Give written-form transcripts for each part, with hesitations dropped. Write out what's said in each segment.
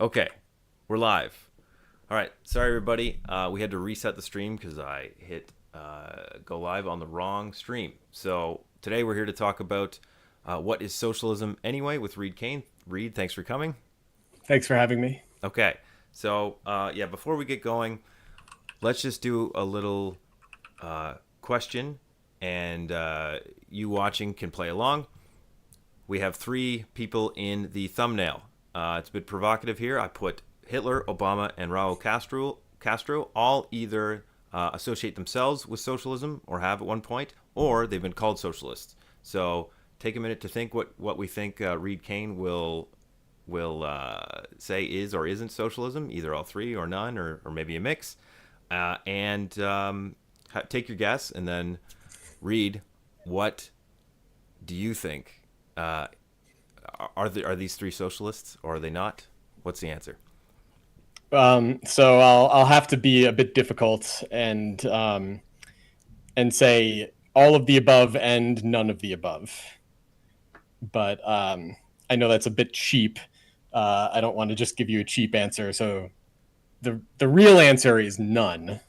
Okay, we're live. All right, sorry everybody. We had to reset the stream because I hit go live on the wrong stream. So today we're here to talk about what is socialism anyway with Reid Kane. Reid, thanks for coming. Thanks for having me. Okay, so yeah, before we get going, let's just do a little question, and you watching can play along. We have three people in the thumbnail. It's a bit provocative here. I put Hitler, Obama, and Raul Castro. Castro all either associate themselves with socialism or have at one point, or they've been called socialists. So take a minute to think what we think Reid Kane will say is or isn't socialism, either all three or none, or maybe a mix. And take your guess, and then Reid, what do you think? Uh, are these three socialists or are they not? What's the answer? So I'll have to be a bit difficult and say all of the above and none of the above. But I know that's a bit cheap. I don't want to just give you a cheap answer. So the real answer is none.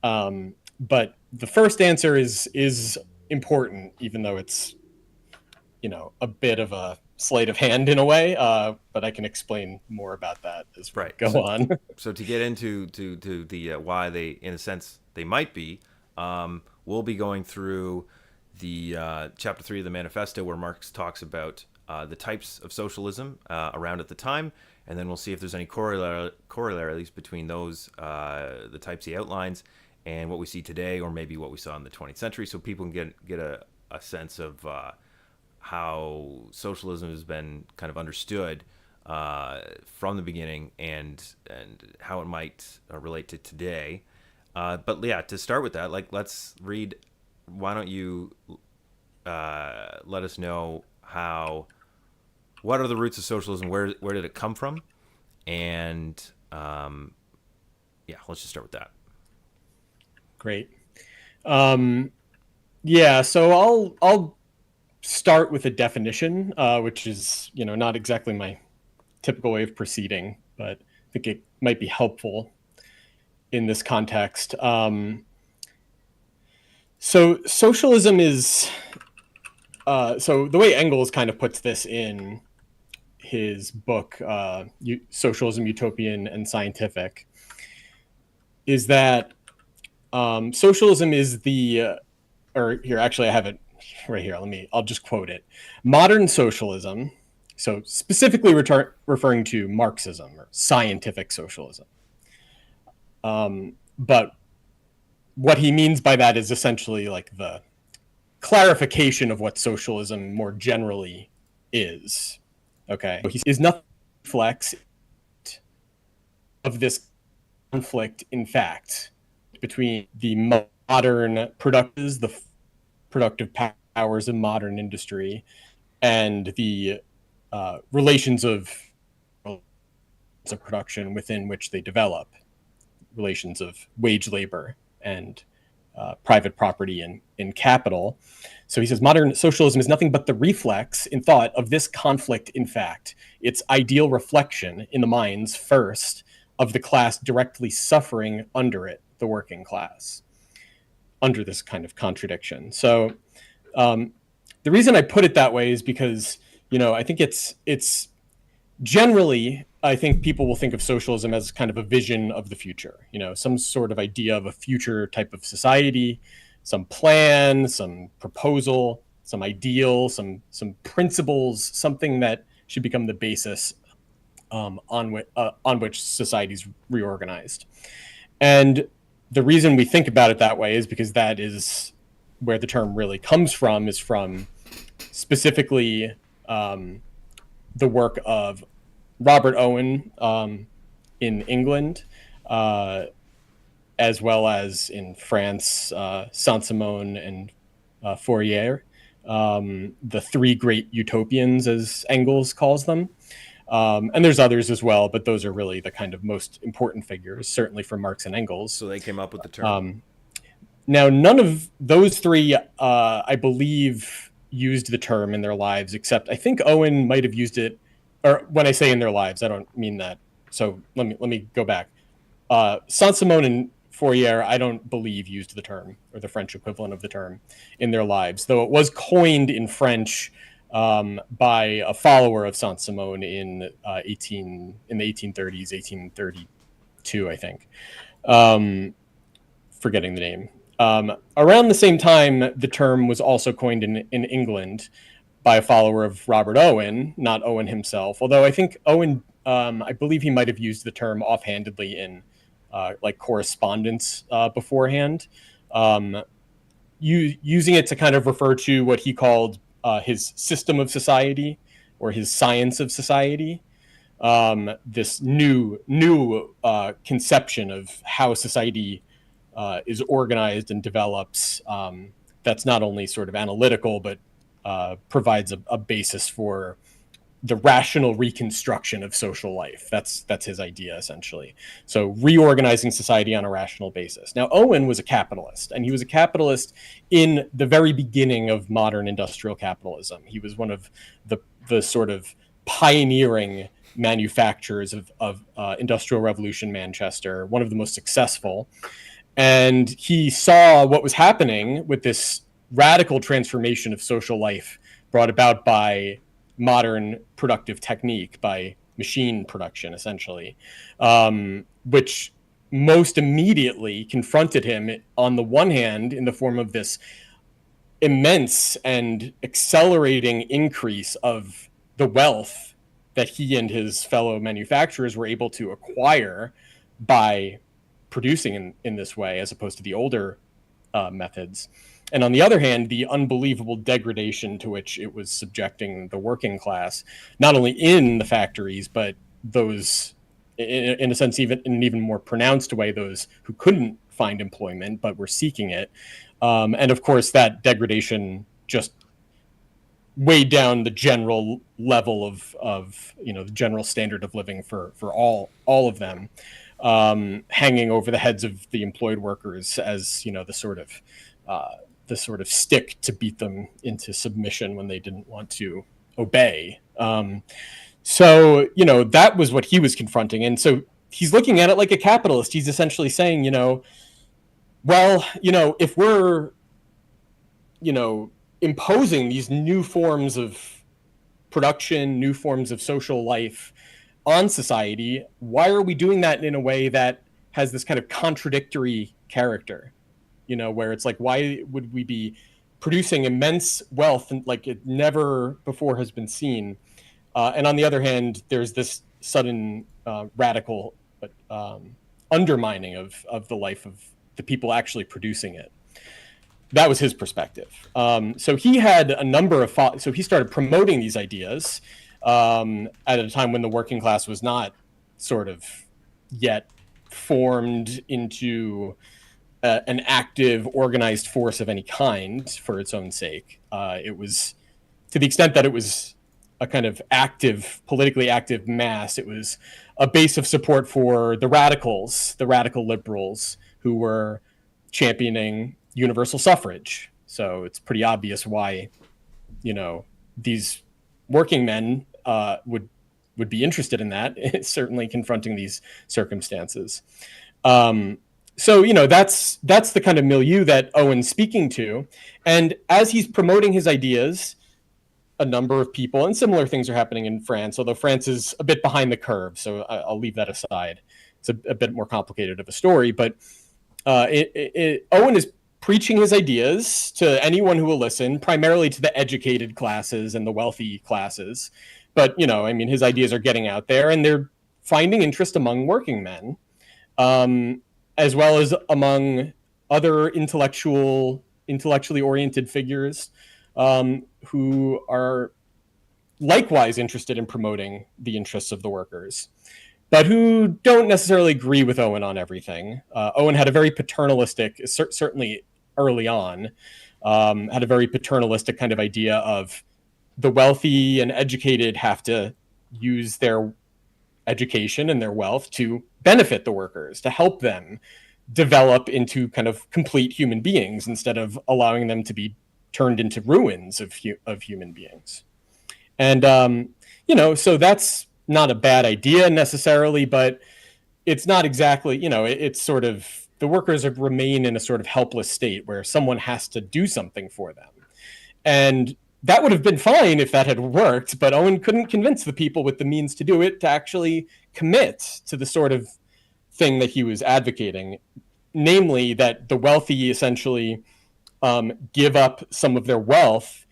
But the first answer is important, even though it's a bit of a sleight of hand in a way. But I can explain more about that as we Right. go on. So to get into to the why they, in a sense, they might be, we'll be going through the chapter 3 of the manifesto where Marx talks about the types of socialism around at the time, and then we'll see if there's any corollaries between those the types he outlines and what we see today, or maybe what we saw in the 20th century, so people can get a sense of how socialism has been kind of understood from the beginning, and how it might relate to today. But yeah, to start with that, like, let's read. Why don't you let us know what are the roots of socialism? Where did it come from? And yeah, let's just start with that. Great. Um, yeah, so I'll start with a definition, which is not exactly my typical way of proceeding, but I think it might be helpful in this context. So socialism is so the way Engels kind of puts this in his book, Socialism, Utopian and Scientific, is that socialism is or here, actually, I have it right here. I'll just quote it. Modern socialism, so specifically referring to Marxism or scientific socialism. But what he means by that is essentially like the clarification of what socialism more generally is. Okay. He is nothing flex of this conflict, in fact, between the modern the productive powers of modern industry and the relations of production within which they develop, relations of wage labor and private property and capital. So he says modern socialism is nothing but the reflex in thought of this conflict, in fact, its ideal reflection in the minds first of the class directly suffering under it, the working class, under this kind of contradiction. So the reason I put it that way is because, I think it's generally, I think people will think of socialism as kind of a vision of the future, some sort of idea of a future type of society, some plan, some proposal, some ideal, some principles, something that should become the basis on which society's reorganized. And the reason we think about it that way is because that is where the term really comes from, is from specifically the work of Robert Owen in England, as well as in France, Saint-Simon and Fourier, the three great utopians, as Engels calls them. And there's others as well, but those are really the kind of most important figures, certainly for Marx and Engels. So they came up with the term. Now, none of those three, I believe, used the term in their lives, except I think Owen might have used it. Or when I say in their lives, I don't mean that So let me go back. Saint-Simon and Fourier, I don't believe, used the term, or the French equivalent of the term, in their lives, though it was coined in French by a follower of Saint-Simon in the 1830s, 1832, I think. Forgetting the name. Around the same time, the term was also coined in England by a follower of Robert Owen, not Owen himself. Although I think Owen, I believe he might have used the term offhandedly in like correspondence beforehand, using it to kind of refer to what he called his system of society or his science of society. This new conception of how society is organized and develops. That's not only sort of analytical, but provides a basis for the rational reconstruction of social life. That's his idea, essentially. So reorganizing society on a rational basis. Now, Owen was a capitalist, and he was a capitalist in the very beginning of modern industrial capitalism. He was one of the sort of pioneering manufacturers of Industrial Revolution Manchester, one of the most successful. And he saw what was happening with this radical transformation of social life brought about by modern productive technique, by machine production, essentially, which most immediately confronted him, on the one hand, in the form of this immense and accelerating increase of the wealth that he and his fellow manufacturers were able to acquire by producing in this way, as opposed to the older methods. And on the other hand, the unbelievable degradation to which it was subjecting the working class, not only in the factories, but those, in a sense, even in an even more pronounced way, those who couldn't find employment but were seeking it. And of course, that degradation just weighed down the general level of the general standard of living for all of them, hanging over the heads of the employed workers as the sort of stick to beat them into submission when they didn't want to obey. So that was what he was confronting, and so he's looking at it like a capitalist. He's essentially saying, if we're imposing these new forms of production, new forms of social life on society, why are we doing that in a way that has this kind of contradictory character? Where it's like, why would we be producing immense wealth and like it never before has been seen? And on the other hand, there's this sudden radical undermining of the life of the people actually producing it. That was his perspective. So he had a number of so he started promoting these ideas at a time when the working class was not sort of yet formed into an active, organized force of any kind for its own sake. It was, to the extent that it was a kind of active, politically active mass, it was a base of support for the radicals, the radical liberals who were championing universal suffrage. So it's pretty obvious why, these working men would be interested in that. It's certainly confronting these circumstances. So that's the kind of milieu that Owen's speaking to, and as he's promoting his ideas, a number of people, and similar things are happening in France, although France is a bit behind the curve, so I'll leave that aside. It's a bit more complicated of a story, but Owen is preaching his ideas to anyone who will listen, primarily to the educated classes and the wealthy classes. But, his ideas are getting out there, and they're finding interest among working men, as well as among other intellectually oriented figures who are likewise interested in promoting the interests of the workers, but who don't necessarily agree with Owen on everything. Owen had a very paternalistic, certainly early on, had a very paternalistic kind of idea of the wealthy and educated have to use their education and their wealth to benefit the workers, to help them develop into kind of complete human beings instead of allowing them to be turned into ruins of human beings. And, so that's not a bad idea necessarily, but it's not exactly, it's sort of, the workers remain in a sort of helpless state where someone has to do something for them. And that would have been fine if that had worked, but Owen couldn't convince the people with the means to do it to actually commit to the sort of thing that he was advocating, namely that the wealthy essentially give up some of their wealth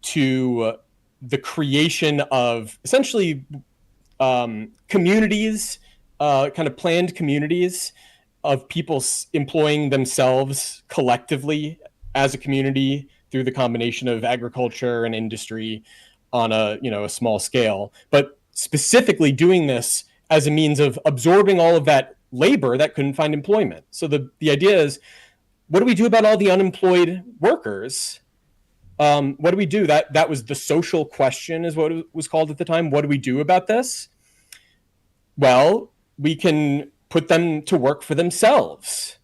to the creation of essentially communities, kind of planned communities of people employing themselves collectively as a community through the combination of agriculture and industry on a small scale, but specifically doing this as a means of absorbing all of that labor that couldn't find employment. So the idea is, what do we do about all the unemployed workers? What do we do? That was the social question, is what it was called at the time. What do we do about this? Well, we can put them to work for themselves,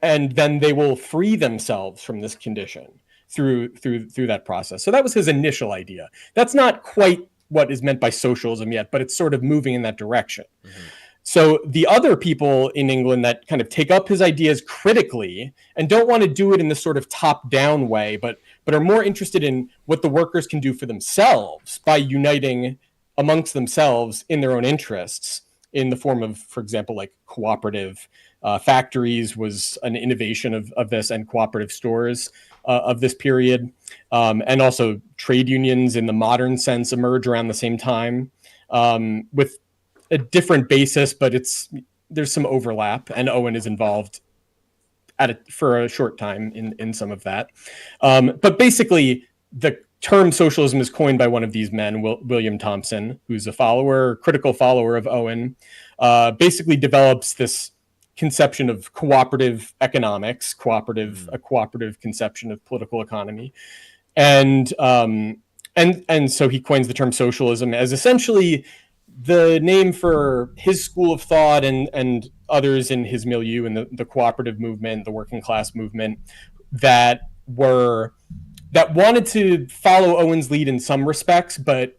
and then they will free themselves from this condition through that process. So that was his initial idea. That's not quite what is meant by socialism yet, but it's sort of moving in that direction. Mm-hmm. So the other people in England that kind of take up his ideas critically and don't want to do it in this sort of top-down way, but are more interested in what the workers can do for themselves by uniting amongst themselves in their own interests, in the form of, for example, like cooperative factories was an innovation of this, and cooperative stores of this period. And also trade unions in the modern sense emerge around the same time, with a different basis, but there's some overlap, and Owen is involved for a short time in some of that. But basically, the term socialism is coined by one of these men, William Thompson, who's a critical follower of Owen. Basically develops this conception of cooperative economics, a cooperative conception of political economy, and so he coins the term socialism as essentially the name for his school of thought and others in his milieu in the cooperative movement, the working class movement, that wanted to follow Owen's lead in some respects, but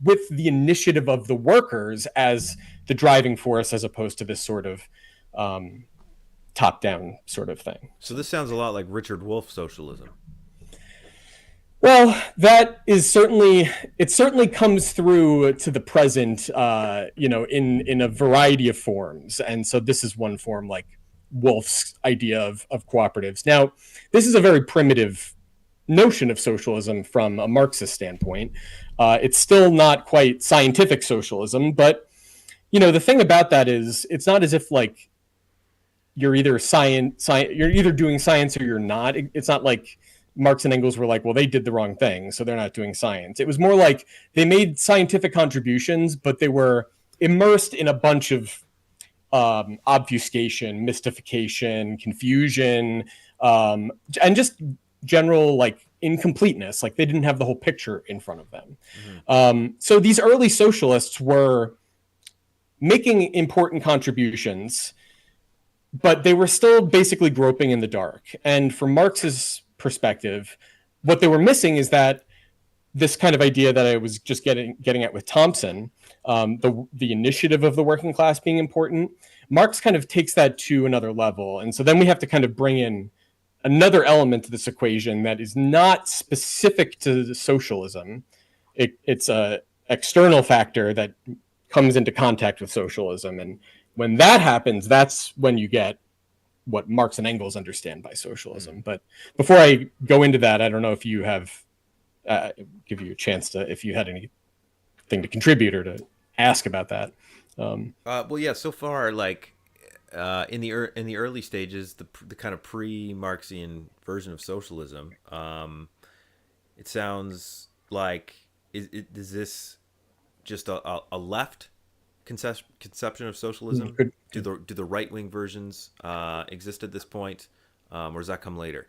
with the initiative of the workers as the driving force, as opposed to this sort of top-down sort of thing. So this sounds a lot like Richard Wolff socialism. Well, it certainly comes through to the present, in a variety of forms. And so this is one form, like Wolff's idea of cooperatives. Now, this is a very primitive notion of socialism from a Marxist standpoint. It's still not quite scientific socialism, but, the thing about that is it's not as if like you're either you're either doing science or you're not. It's not like Marx and Engels were like, well, they did the wrong thing, so they're not doing science. It was more like they made scientific contributions, but they were immersed in a bunch of obfuscation, mystification, confusion, and just general like incompleteness. Like they didn't have the whole picture in front of them. Mm-hmm. So these early socialists were making important contributions, but they were still basically groping in the dark. And from Marx's perspective, what they were missing is that this kind of idea that I was just getting at with Thompson, the initiative of the working class being important. Marx kind of takes that to another level. And so then we have to kind of bring in another element to this equation that is not specific to socialism. It's a external factor that comes into contact with socialism. And when that happens, that's when you get what Marx and Engels understand by socialism. But before I go into that, I don't know if you have, give you a chance to, if you had anything to contribute or to ask about that. Well, yeah, so far, like in the early stages, the kind of pre-Marxian version of socialism, it sounds like, is this just a left conception of socialism? Do the right-wing versions exist at this point, or does that come later?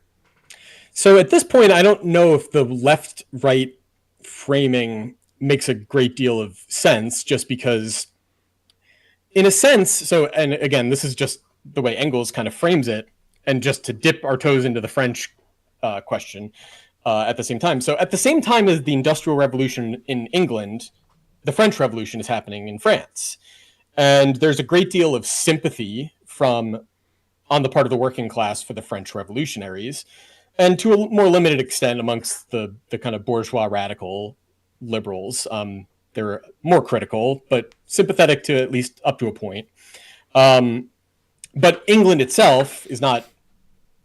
So at this point, I don't know if the left-right framing makes a great deal of sense, just because, in a sense, and again, this is just the way Engels kind of frames it, and just to dip our toes into the French question at the same time. So at the same time as the Industrial Revolution in England, the French Revolution is happening in France. And there's a great deal of sympathy on the part of the working class for the French revolutionaries, and to a more limited extent amongst the kind of bourgeois radical liberals. They're more critical, but sympathetic to at least up to a point. But England itself is not,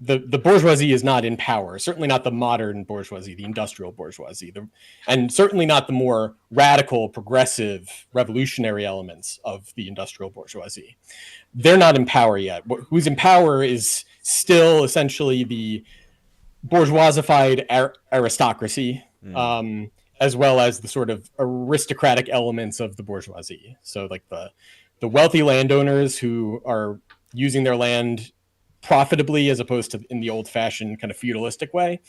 the bourgeoisie is not in power, certainly not the modern bourgeoisie, the industrial bourgeoisie, and certainly not the more radical, progressive, revolutionary elements of the industrial bourgeoisie. They're not in power yet. Who's in power is still essentially the bourgeoisified aristocracy, as well as the sort of aristocratic elements of the bourgeoisie. So like the wealthy landowners who are using their land profitably as opposed to in the old-fashioned kind of feudalistic way,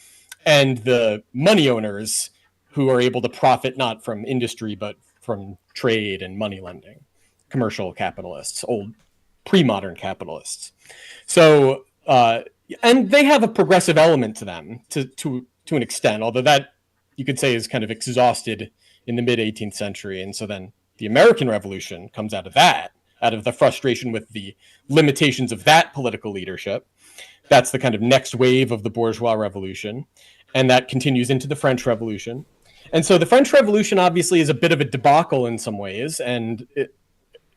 and the money owners who are able to profit not from industry but from trade and money lending, commercial capitalists, old pre-modern capitalists. So and they have a progressive element to them to an extent, although that you could say is kind of exhausted in the mid 18th century. And so then the American Revolution comes out of that, out of the frustration with the limitations of that political leadership. That's the kind of next wave of the bourgeois revolution. And that continues into the French Revolution. And so the French Revolution obviously is a bit of a debacle in some ways. And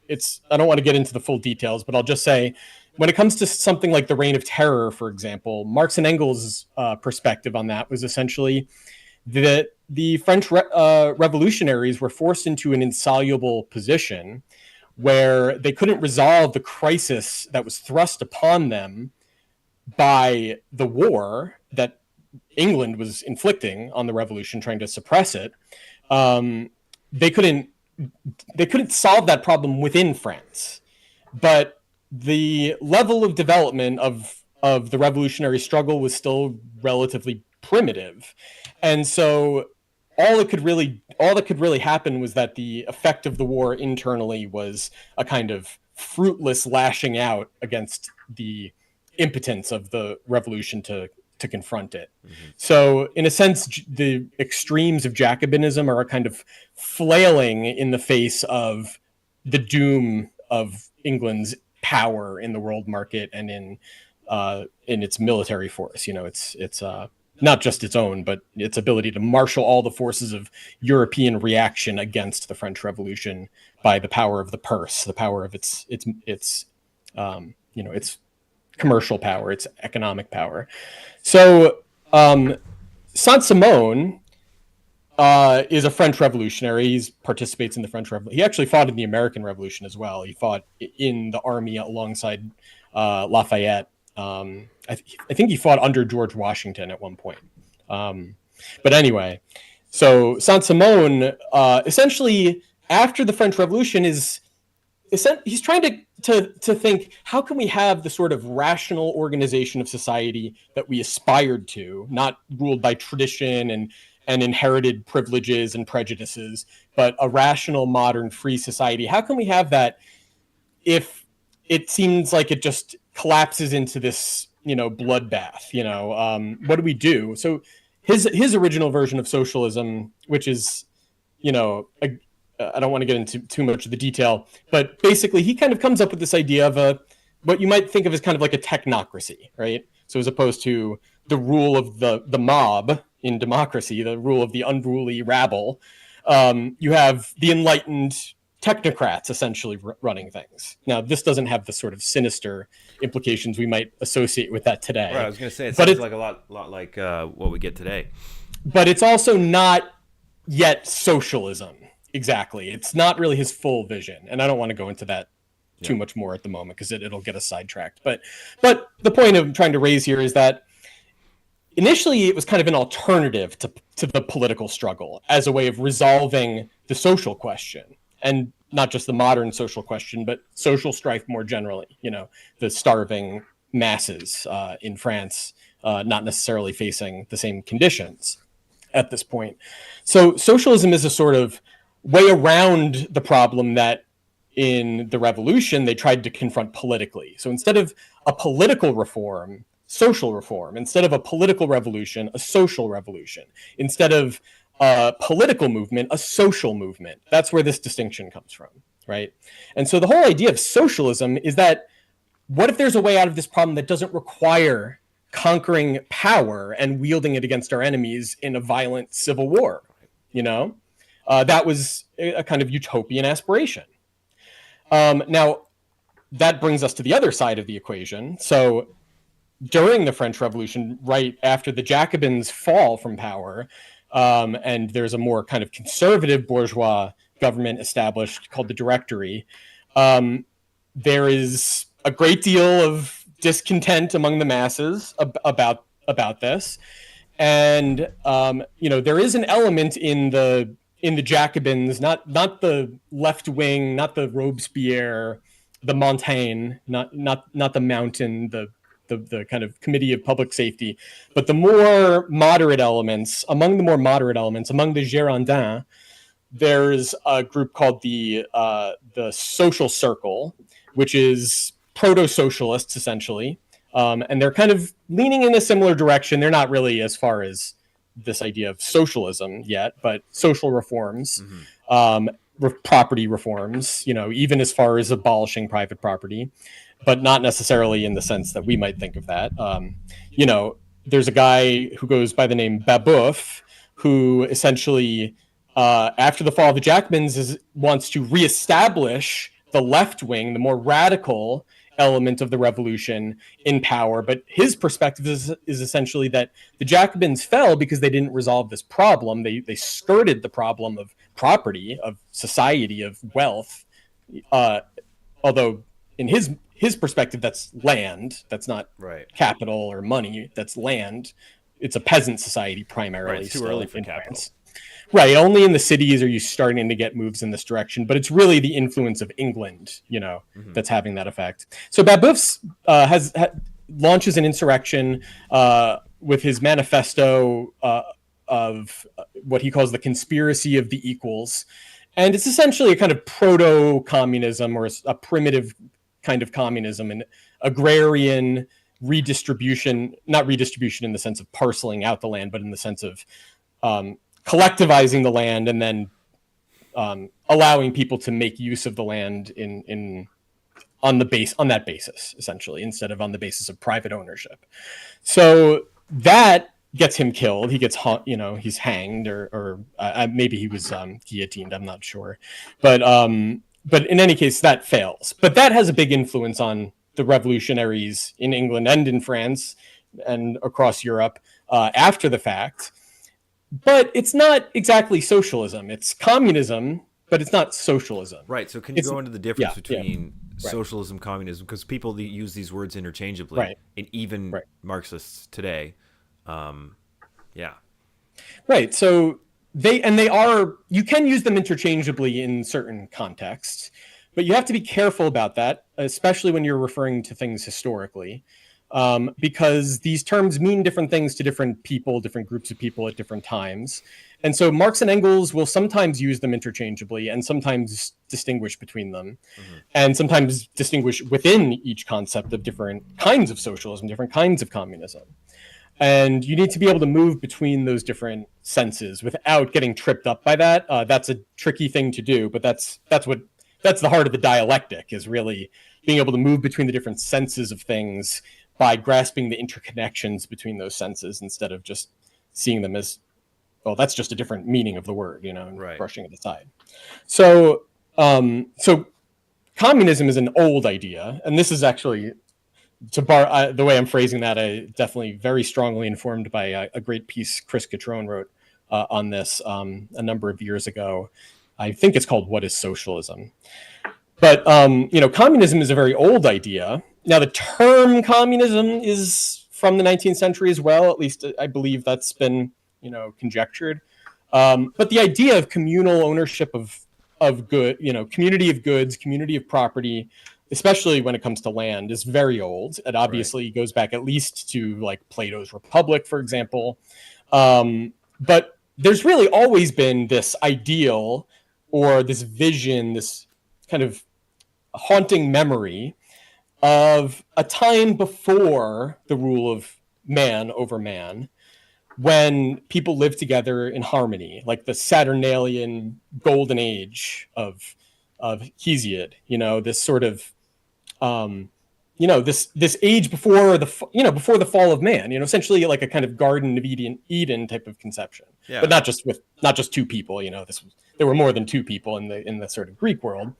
it's, I don't want to get into the full details, but I'll just say, when it comes to something like the Reign of Terror, for example, Marx and Engels' perspective on that was essentially that the French revolutionaries were forced into an insoluble position where they couldn't resolve the crisis that was thrust upon them by the war that England was inflicting on the revolution, trying to suppress it. They couldn't solve that problem within France, but the level of development of the revolutionary struggle was still relatively primitive. And so all that could really happen was that the effect of the war internally was a kind of fruitless lashing out against the impotence of the revolution to confront it. Mm-hmm. So in a sense, the extremes of Jacobinism are a kind of flailing in the face of the doom of England's power in the world market and in its military force. You know, it's not just its own, but its ability to marshal all the forces of European reaction against the French Revolution by the power of the purse, the power of its commercial power, its economic power. So Saint-Simon is a French revolutionary. He participates in the French Revolution. He actually fought in the American Revolution as well. He fought in the army alongside Lafayette. I think he fought under George Washington at one point. But anyway, so Saint-Simon, essentially after the French Revolution, he's trying to think, how can we have the sort of rational organization of society that we aspired to, not ruled by tradition and inherited privileges and prejudices, but a rational, modern, free society? How can we have that if it seems like it just collapses into this, bloodbath? What do we do? So his original version of socialism, which is, I don't want to get into too much of the detail, but basically he kind of comes up with this idea of what you might think of as kind of like a technocracy, right? So as opposed to the rule of the mob in democracy, the rule of the unruly rabble, you have the enlightened technocrats essentially running things. Now, this doesn't have the sort of sinister implications we might associate with that today. Right, I was going to say, it sounds like a lot like what we get today. But it's also not yet socialism. Exactly. It's not really his full vision. And I don't want to go into that too much more at the moment because it'll get us sidetracked. But the point I'm trying to raise here is that initially it was kind of an alternative to the political struggle as a way of resolving the social question, and not just the modern social question, but social strife more generally, the starving masses in France, not necessarily facing the same conditions at this point. So socialism is a sort of way around the problem that in the revolution they tried to confront politically. So instead of a political reform, social reform. Instead of a political revolution, a social revolution. Instead of a political movement, a social movement. That's where this distinction comes from, right? And so the whole idea of socialism is that what if there's a way out of this problem that doesn't require conquering power and wielding it against our enemies in a violent civil war? You know, that was a kind of utopian aspiration. Now, that brings us to the other side of the equation. So during the French Revolution, right after the Jacobins fall from power, and there's a more kind of conservative bourgeois government established called the Directory, there is a great deal of discontent among the masses about this, and there is an element in the Jacobins, not the left wing, not the Robespierre, the Montaigne, not the Mountain, the kind of Committee of Public Safety, but the more moderate elements. Among the more moderate elements, among the Girondins, there's a group called the Social Circle, which is proto-socialists essentially, and they're kind of leaning in a similar direction. They're not really as far as this idea of socialism yet, but social reforms, property reforms, even as far as abolishing private property, but not necessarily in the sense that we might think of that. There's a guy who goes by the name Babeuf, who essentially, after the fall of the Jacobins, wants to reestablish the left wing, the more radical element of the revolution in power. But his perspective is essentially that the Jacobins fell because they didn't resolve this problem. They skirted the problem of property, of society, of wealth. Although in his perspective, that's land. That's not capital or money. That's land. It's a peasant society primarily. Right, it's too early for capital. Right. Only in the cities are you starting to get moves in this direction, but it's really the influence of England, that's having that effect. So Babeuf launches an insurrection with his manifesto of what he calls the conspiracy of the equals. And it's essentially a kind of proto-communism, or a primitive kind of communism, and agrarian redistribution, not redistribution in the sense of parceling out the land, but in the sense of collectivizing the land and then allowing people to make use of the land on that basis, essentially, instead of on the basis of private ownership. So that gets him killed. He gets, he's hanged, or maybe he was guillotined. I'm not sure, but in any case, that fails. But that has a big influence on the revolutionaries in England and in France and across Europe after the fact. But it's not exactly socialism. It's communism, but it's not socialism. Right. So can you go into the difference between socialism, communism? Because people use these words interchangeably, and even Marxists today. Right. So you can use them interchangeably in certain contexts, but you have to be careful about that, especially when you're referring to things historically. Because these terms mean different things to different people, different groups of people at different times. And so Marx and Engels will sometimes use them interchangeably and sometimes distinguish between them, and sometimes distinguish within each concept of different kinds of socialism, different kinds of communism. And you need to be able to move between those different senses without getting tripped up by that. That's a tricky thing to do, but that's the heart of the dialectic, is really being able to move between the different senses of things by grasping the interconnections between those senses instead of just seeing them as, well, that's just a different meaning of the word, and brushing it aside. So communism is an old idea, and this is actually, the way I'm phrasing that, I definitely very strongly informed by a great piece Chris Catrone wrote on this a number of years ago. I think it's called "What is Socialism?" But communism is a very old idea. Now, the term communism is from the 19th century as well. At least I believe that's been, conjectured. But the idea of communal ownership of good, community of goods, community of property, especially when it comes to land, is very old. It obviously goes back at least to like Plato's Republic, for example. But there's really always been this ideal, or this vision, this kind of haunting memory of a time before the rule of man over man, when people live together in harmony, like the Saturnalian golden age of Hesiod, this sort of this age before before the fall of man, essentially like a kind of Garden of Eden type of conception, Yeah. but not just two people. There were more than two people in the sort of Greek world.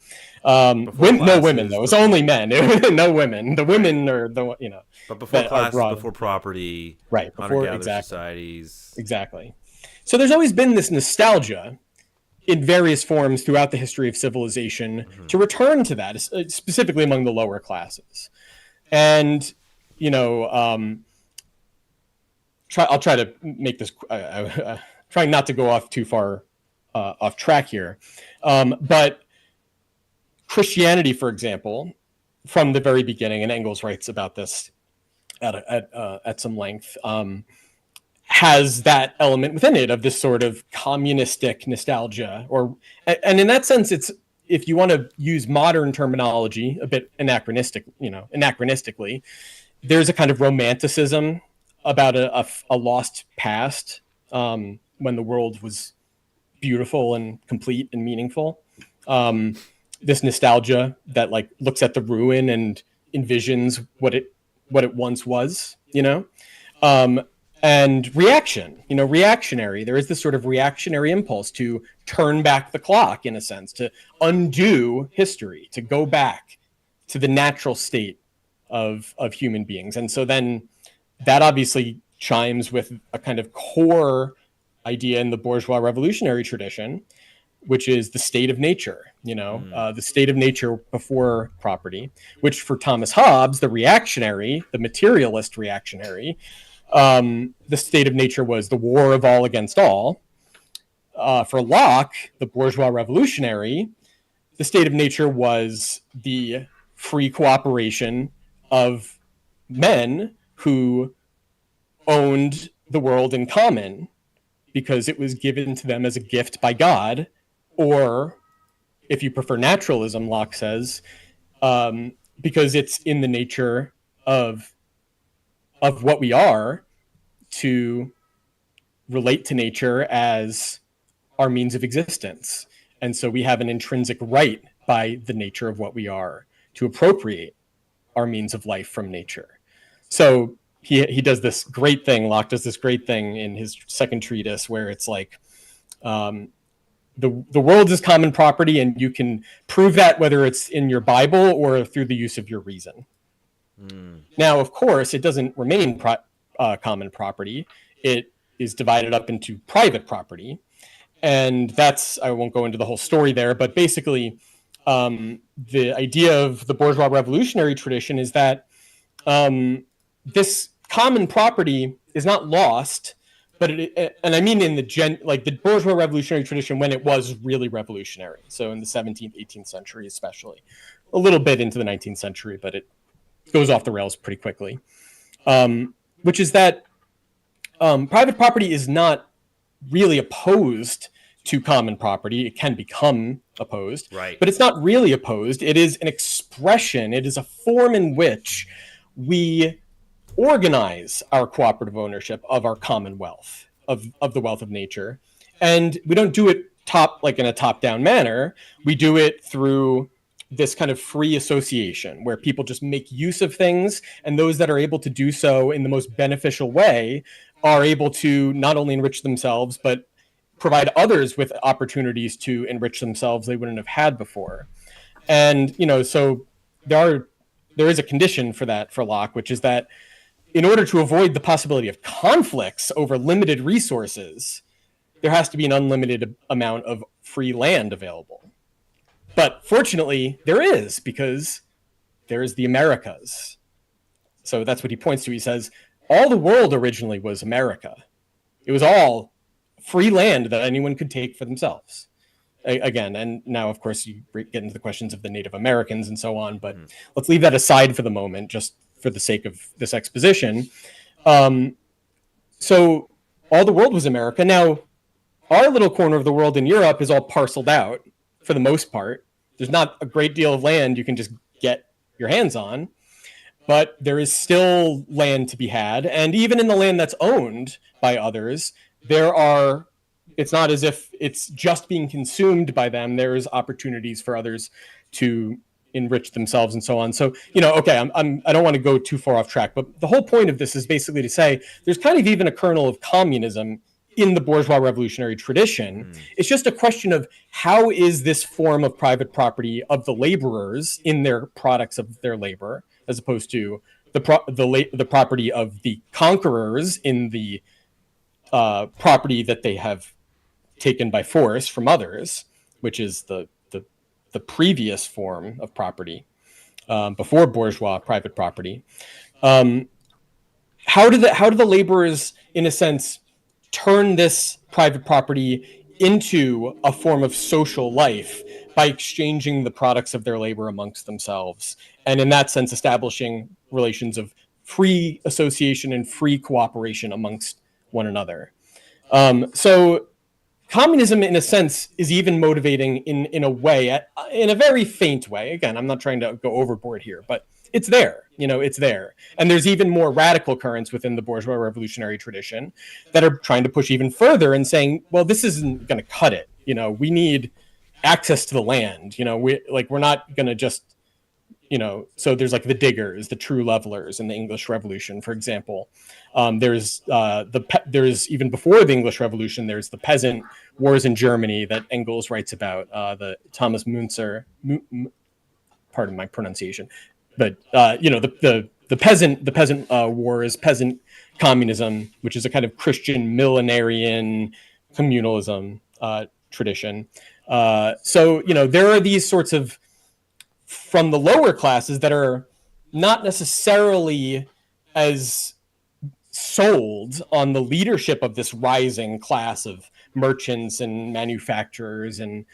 No women though; it's only men. No women. The women are But before classes, before property, right? Before exactly. societies. Exactly. So there's always been this nostalgia in various forms throughout the history of civilization to return to that, specifically among the lower classes. And, I'll try to make this, trying not to go off too far off track here. But Christianity, for example, from the very beginning, and Engels writes about this at some length, has that element within it of this sort of communistic nostalgia, and in that sense, it's, if you want to use modern terminology, a bit anachronistically, there's a kind of romanticism about a lost past, when the world was beautiful and complete and meaningful. This nostalgia that like looks at the ruin and envisions what it once was, and reactionary. There is this sort of reactionary impulse to turn back the clock, in a sense, to undo history, to go back to the natural state of human beings. And so then that obviously chimes with a kind of core idea in the bourgeois revolutionary tradition, which is the state of nature, the state of nature before property, which for Thomas Hobbes, the materialist reactionary, the state of nature was the war of all against all. For Locke, the bourgeois revolutionary, the state of nature was the free cooperation of men who owned the world in common because it was given to them as a gift by God, or, if you prefer naturalism, Locke says, because it's in the nature of what we are to relate to nature as our means of existence. And so we have an intrinsic right by the nature of what we are to appropriate our means of life from nature. So he does this great thing, Locke does this great thing in his second treatise, where it's like, the world is common property, and you can prove that whether it's in your Bible or through the use of your reason. Now, of course, it doesn't remain common property. It is divided up into private property. And that's, I won't go into the whole story there, but basically the idea of the bourgeois revolutionary tradition is that this common property is not lost, but and I mean in the bourgeois revolutionary tradition when it was really revolutionary. So in the 17th, 18th century, especially, a little bit into the 19th century, but it goes off the rails pretty quickly, which is that private property is not really opposed to common property. It can become opposed, right? But it's not really opposed. It is an expression. It is a form in which we organize our cooperative ownership of our common wealth, of the wealth of nature. And we don't do it in a top-down manner. We do it through this kind of free association where people just make use of things, and those that are able to do so in the most beneficial way are able to not only enrich themselves, but provide others with opportunities to enrich themselves they wouldn't have had before. And, so there is a condition for that for Locke, which is that in order to avoid the possibility of conflicts over limited resources, there has to be an unlimited amount of free land available. But fortunately, there is, because there's the Americas. So that's what he points to. He says, all the world originally was America. It was all free land that anyone could take for themselves. Again, and now, of course, you get into the questions of the Native Americans and so on, but let's leave that aside for the moment, just for the sake of this exposition. So all the world was America. Now, our little corner of the world in Europe is all parceled out for the most part. There's not a great deal of land you can just get your hands on. but there is still land to be had. And even in the land that's owned by others, it's not as if it's just being consumed by them. There's opportunities for others to enrich themselves and so on. So, okay, I don't want to go too far off track, but the whole point of this is basically to say there's kind of even a kernel of communism in the bourgeois revolutionary tradition. It's just a question of how is this form of private property of the laborers in their products of their labor, as opposed to the property of the conquerors in the property that they have taken by force from others, which is the previous form of property before bourgeois private property. How do the laborers, in a sense, turn this private property into a form of social life by exchanging the products of their labor amongst themselves, and in that sense establishing relations of free association and free cooperation amongst one another? So communism, in a sense, is even motivating in a way, in a very faint way. Again, I'm not trying to go overboard here, but it's there. It's there. And there's even more radical currents within the bourgeois revolutionary tradition that are trying to push even further and saying, well, this isn't going to cut it. We need access to the land. We're not going to just, so there's like the diggers, the true levelers in the English Revolution, for example. There's even before the English Revolution, there's the peasant wars in Germany that Engels writes about, the Thomas Müntzer, pardon my pronunciation, but the peasant wars, peasant communism, which is a kind of Christian millenarian communalism tradition. So there are these sorts of, from the lower classes, that are not necessarily as sold on the leadership of this rising class of merchants and manufacturers and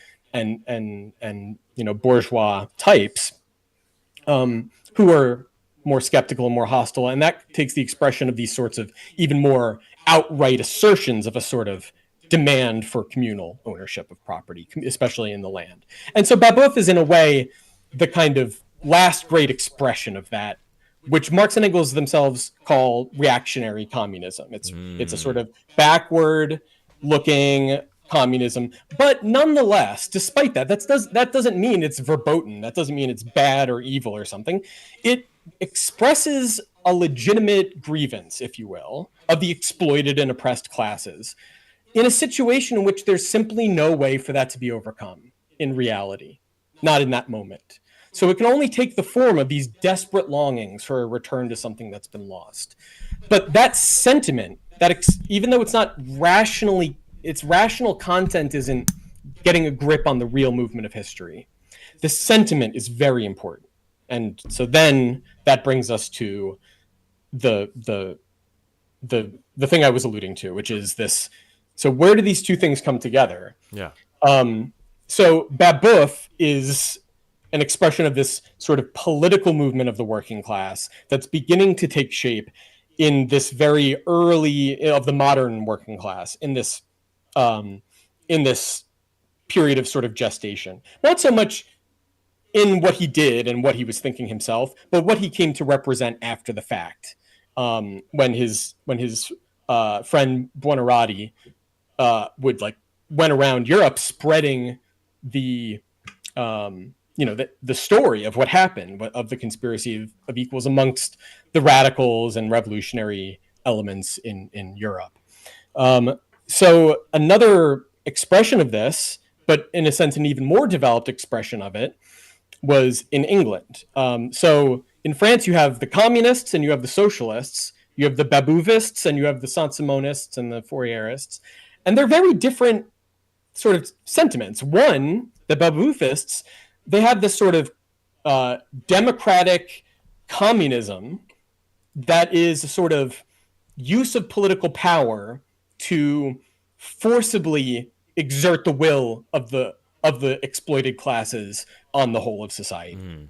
bourgeois types, who are more skeptical and more hostile. And that takes the expression of these sorts of even more outright assertions of a sort of demand for communal ownership of property, especially in the land. And so Babeuf is, in a way, the kind of last great expression of that, which Marx and Engels themselves call reactionary communism. It's a sort of backward-looking communism, but nonetheless, despite that, that doesn't mean it's verboten. That doesn't mean it's bad or evil or something. It expresses a legitimate grievance, if you will, of the exploited and oppressed classes in a situation in which there's simply no way for that to be overcome in reality, not in that moment. So it can only take the form of these desperate longings for a return to something that's been lost. But that sentiment, even though it's not rationally, its rational content isn't getting a grip on the real movement of history, the sentiment is very important. And so then that brings us to the thing I was alluding to, which is this. So where do these two things come together? Yeah. So Babeuf is an expression of this sort of political movement of the working class that's beginning to take shape in this very early of the modern working class, in this period of sort of gestation. Not so much in what he did and what he was thinking himself, but what he came to represent after the fact. When his friend Buonarroti went around Europe spreading the story of what happened, of the conspiracy of equals amongst the radicals and revolutionary elements in Europe. So another expression of this, but in a sense an even more developed expression of it, was in England. So in France, you have the communists and you have the socialists. You have the Babouvists and you have the Saint-Simonists and the Fourierists. And they're very different sort of sentiments. One, the Babouvists, they have this sort of democratic communism that is a sort of use of political power to forcibly exert the will of the exploited classes on the whole of society,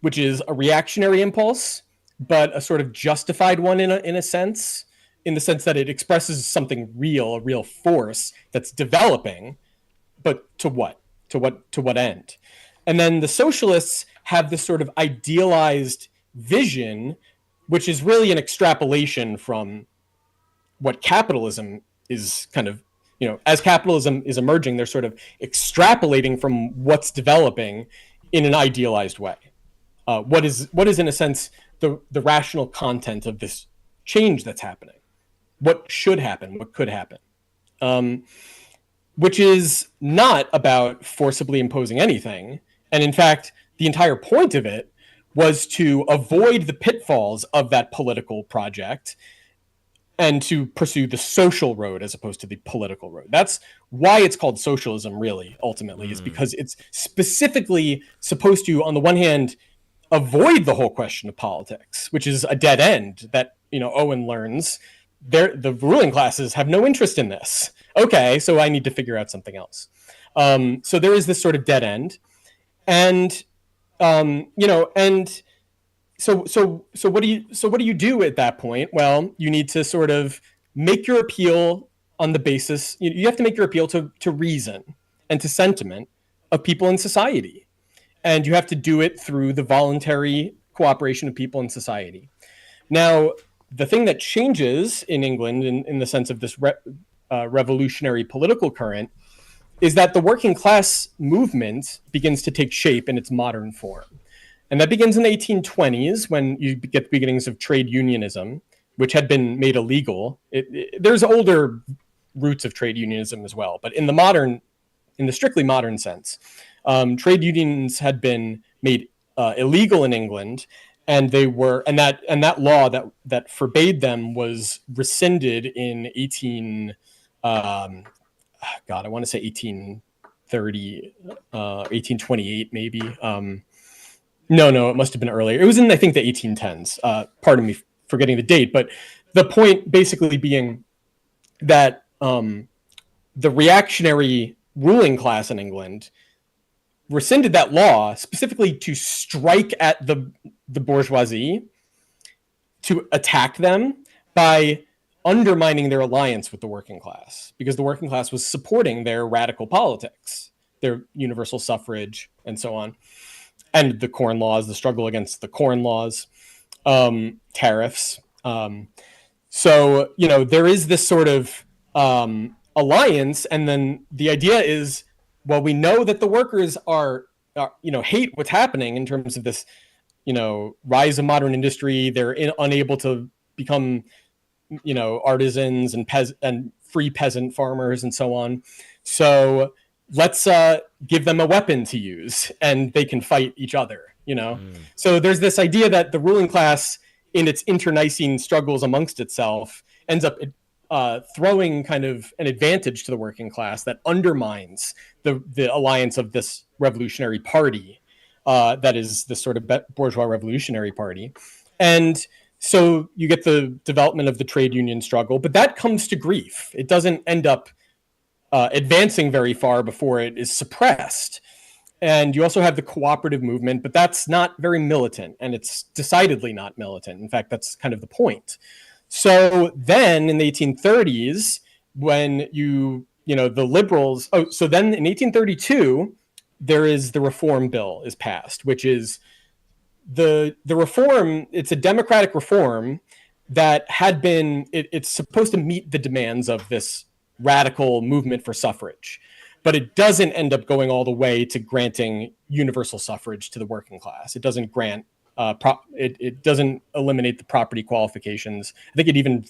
which is a reactionary impulse, but a sort of justified one in a sense, in the sense that it expresses something real, a real force that's developing, but to what? To what end? And then the socialists have this sort of idealized vision, which is really an extrapolation from what capitalism is kind of, as capitalism is emerging, they're sort of extrapolating from what's developing in an idealized way. What is in a sense the rational content of this change that's happening? What should happen? What could happen? Which is not about forcibly imposing anything. And in fact, the entire point of it was to avoid the pitfalls of that political project and to pursue the social road as opposed to the political road. That's why it's called socialism, really, ultimately, is because it's specifically supposed to, on the one hand, avoid the whole question of politics, which is a dead end that, Owen learns. The ruling classes have no interest in this. Okay, so I need to figure out something else. So there is this sort of dead end. And, So what do you do at that point? Well, you need to sort of make your appeal on the basis. You have to make your appeal to reason and to sentiment of people in society, and you have to do it through the voluntary cooperation of people in society. Now, the thing that changes in England, in the sense of this revolutionary political current, is that the working class movement begins to take shape in its modern form. And that begins in the 1820s when you get the beginnings of trade unionism, which had been made illegal. There's older roots of trade unionism as well, but in the strictly modern sense, trade unions had been made illegal in England, and that law that forbade them was rescinded in 1830, 1828 maybe. No, it must have been earlier. It was in, I think, the 1810s. Pardon me for getting the date, but the point basically being that the reactionary ruling class in England rescinded that law specifically to strike at the bourgeoisie, to attack them by undermining their alliance with the working class, because the working class was supporting their radical politics, their universal suffrage, and so on. And the Corn Laws, the struggle against the Corn Laws, tariffs. So, there is this sort of alliance. And then the idea is, well, we know that the workers are hate what's happening in terms of this, rise of modern industry. They're unable to become, artisans and free peasant farmers and so on. So let's give them a weapon to use and they can fight each other, So there's this idea that the ruling class, in its internecine struggles amongst itself, ends up throwing kind of an advantage to the working class that undermines the alliance of this revolutionary party, that is this sort of bourgeois revolutionary party. And so you get the development of the trade union struggle, but that comes to grief. It doesn't end up advancing very far before it is suppressed. And you also have the cooperative movement, but that's not very militant, and it's decidedly not militant. In fact, that's kind of the point. So then in the 1830s, when the liberals, so then in 1832, there is the Reform Bill is passed, which is the reform. It's a democratic reform that had been, it's supposed to meet the demands of this radical movement for suffrage, but it doesn't end up going all the way to granting universal suffrage to the working class. It doesn't grant, it doesn't eliminate the property qualifications. I think it even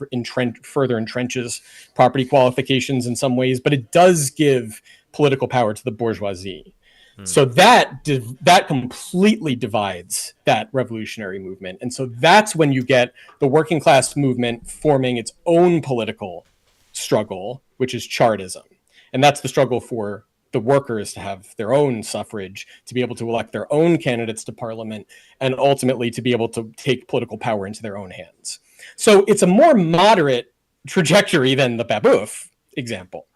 further entrenches property qualifications in some ways, but it does give political power to the bourgeoisie. So that completely divides that revolutionary movement. And so that's when you get the working class movement forming its own political struggle, which is Chartism. And that's the struggle for the workers to have their own suffrage, to be able to elect their own candidates to parliament, and ultimately to be able to take political power into their own hands. So it's a more moderate trajectory than the Babeuf example.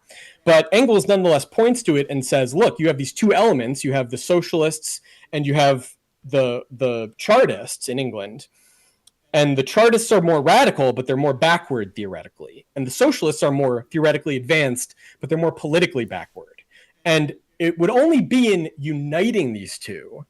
But Engels nonetheless points to it and says, look, you have these two elements. You have the socialists and you have the Chartists in England. And the Chartists are more radical, but they're more backward theoretically. And the socialists are more theoretically advanced, but they're more politically backward. And it would only be in uniting these two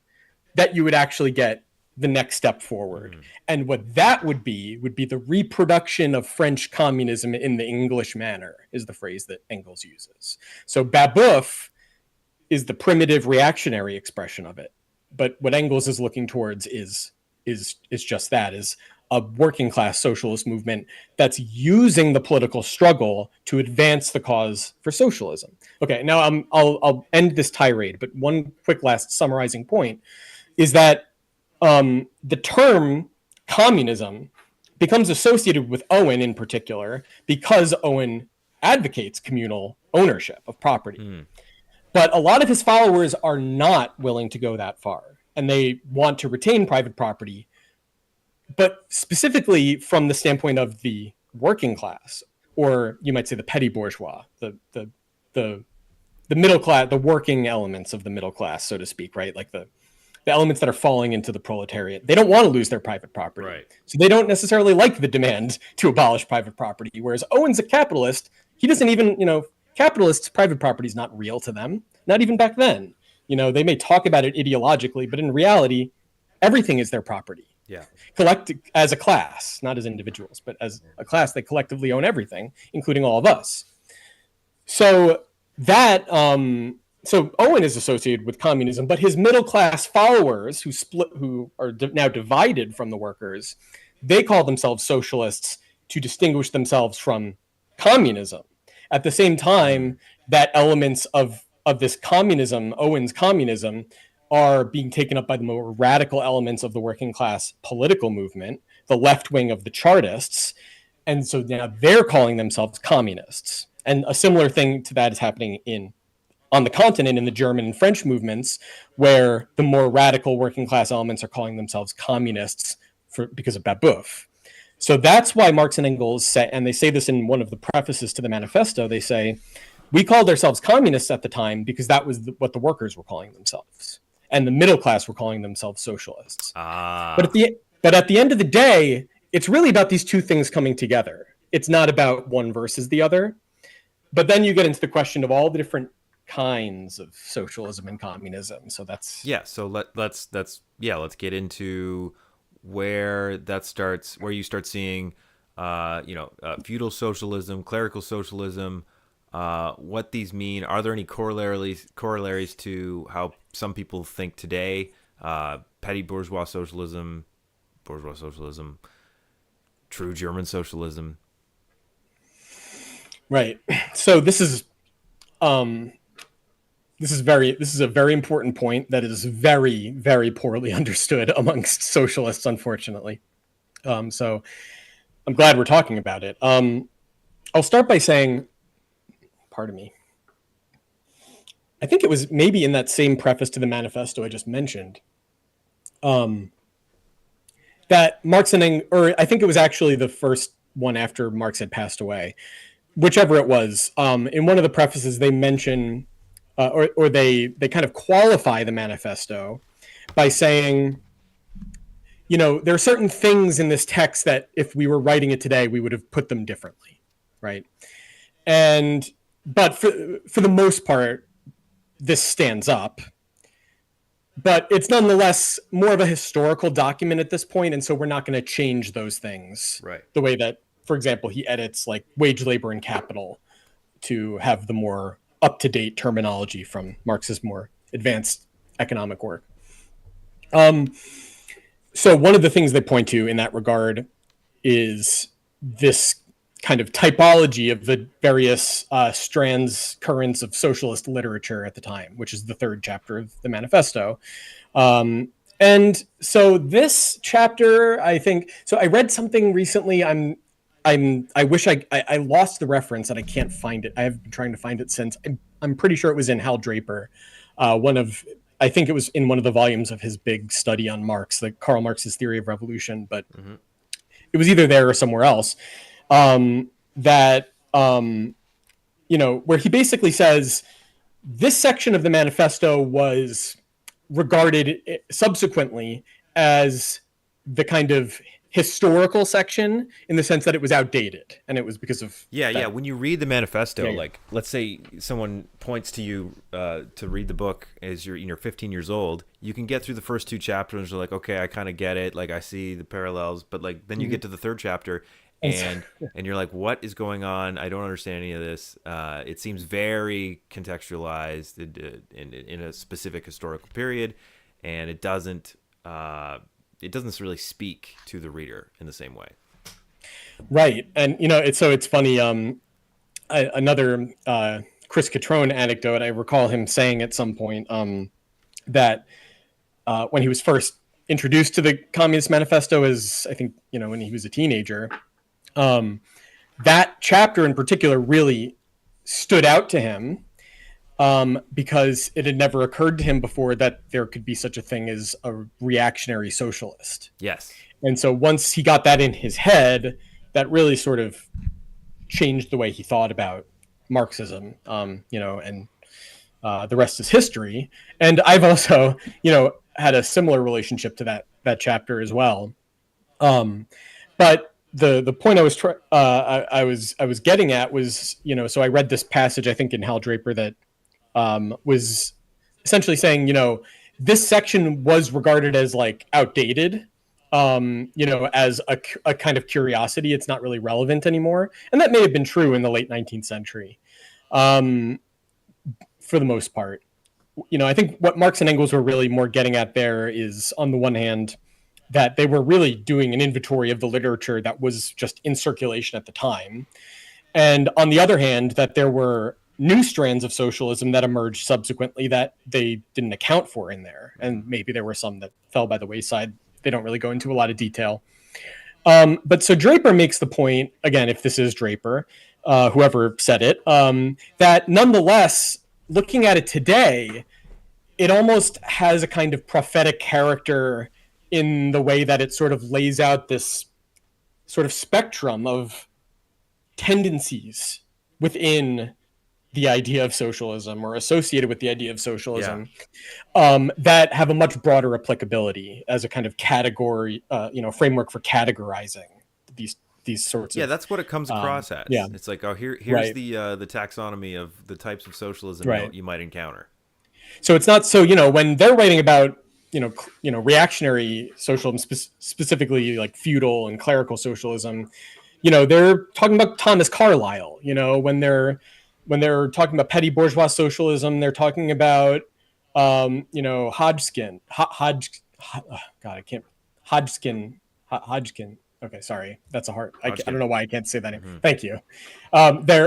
that you would actually get the next step forward. And what that would be the reproduction of French communism in the English manner, is the phrase that Engels uses. So Babeuf is the primitive reactionary expression of it. But what Engels is looking towards is just that, is a working class socialist movement that's using the political struggle to advance the cause for socialism. Okay, now I'll end this tirade, but one quick last summarizing point is that the term communism becomes associated with Owen in particular because Owen advocates communal ownership of property. But a lot of his followers are not willing to go that far, and they want to retain private property, but specifically from the standpoint of the working class, or you might say the petty bourgeois, the middle class, the working elements of the middle class, so to speak, right? Like the elements that are falling into the proletariat. They don't want to lose their private property. Right. So they don't necessarily like the demand to abolish private property. Whereas Owen's a capitalist. He doesn't even, capitalists' private property is not real to them. Not even back then. They may talk about it ideologically, but in reality, everything is their property. Yeah. As a class, not as individuals, but as a class, they collectively own everything, including all of us. So that, so Owen is associated with communism, but his middle class followers who are now divided from the workers, they call themselves socialists to distinguish themselves from communism. At the same time, that elements of this communism, Owen's communism, are being taken up by the more radical elements of the working class political movement, the left wing of the Chartists. And so now they're calling themselves communists. And a similar thing to that is happening on the continent in the German and French movements, where the more radical working class elements are calling themselves communists because of Babeuf. So that's why Marx and Engels say, and they say this in one of the prefaces to the manifesto, they say, we called ourselves communists at the time because that was what the workers were calling themselves. And the middle class were calling themselves socialists. But at the end of the day, it's really about these two things coming together. It's not about one versus the other. But then you get into the question of all the different kinds of socialism and communism. So that's So let's get into where that starts, where you start seeing feudal socialism, clerical socialism, what these mean. Are there any corollaries to how some people think today? Petty bourgeois socialism, true German socialism. Right. So this is a very important point that is very, very poorly understood amongst socialists, unfortunately. So I'm glad we're talking about it. I'll start by saying, pardon me, I think it was maybe in that same preface to the manifesto I just mentioned, that Marx or I think it was actually the first one after Marx had passed away, whichever it was. In one of the prefaces, they mention, or they kind of qualify the manifesto by saying, there are certain things in this text that if we were writing it today, we would have put them differently, right? But for the most part, this stands up. But it's nonetheless more of a historical document at this point, and so we're not going to change those things. Right. The way that, for example, he edits like Wage, Labor, and Capital to have the more up-to-date terminology from Marx's more advanced economic work. So one of the things they point to in that regard is this kind of typology of the various currents of socialist literature at the time, which is the third chapter of the manifesto. And so this chapter, I read something recently. I wish I lost the reference and I can't find it. I have been trying to find it since. I'm pretty sure it was in Hal Draper, I think it was in one of the volumes of his big study on Marx, like Karl Marx's Theory of Revolution, but it was either there or somewhere else. Where he basically says this section of the manifesto was regarded subsequently as the kind of historical section in the sense that it was outdated, and it was because of Yeah. When you read the manifesto, Yeah. like let's say someone points to you to read the book as you're 15 years old, you can get through the first two chapters and you're like, okay, I kind of get it, like I see the parallels, but like then you get to the third chapter and you're like, what is going on? I don't understand any of this. It seems very contextualized in a specific historical period, and it doesn't really speak to the reader in the same way. Right. And it's funny, another Chris Catrone anecdote, I recall him saying at some point that when he was first introduced to the Communist Manifesto, as I think when he was a teenager, that chapter in particular really stood out to him, because it had never occurred to him before that there could be such a thing as a reactionary socialist. Yes. And so once he got that in his head, that really sort of changed the way he thought about Marxism, and the rest is history. And I've also, had a similar relationship to that chapter as well. But the point I was getting at was, so I read this passage, I think in Hal Draper, that was essentially saying, this section was regarded as like outdated, as a kind of curiosity. It's not really relevant anymore. And that may have been true in the late 19th century, for the most part. I think what Marx and Engels were really more getting at there is, on the one hand, that they were really doing an inventory of the literature that was just in circulation at the time. And on the other hand, that there were new strands of socialism that emerged subsequently that they didn't account for in there. And maybe there were some that fell by the wayside. They don't really go into a lot of detail. But so Draper makes the point, again, if this is Draper, whoever said it, that nonetheless, looking at it today, it almost has a kind of prophetic character in the way that it sort of lays out this sort of spectrum of tendencies within the idea of socialism, or associated with the idea of socialism, that have a much broader applicability as a kind of category, framework for categorizing these sorts of... Yeah, that's what it comes across as. Yeah. It's like, here's right. the taxonomy of the types of socialism right. you might encounter. So it's not so, when they're writing about, reactionary socialism, specifically like feudal and clerical socialism, they're talking about Thomas Carlyle. When they're talking about petty bourgeois socialism, they're talking about, Hodgkin. Okay, sorry, that's a hard. I don't know why I can't say that name. Mm-hmm. Thank you.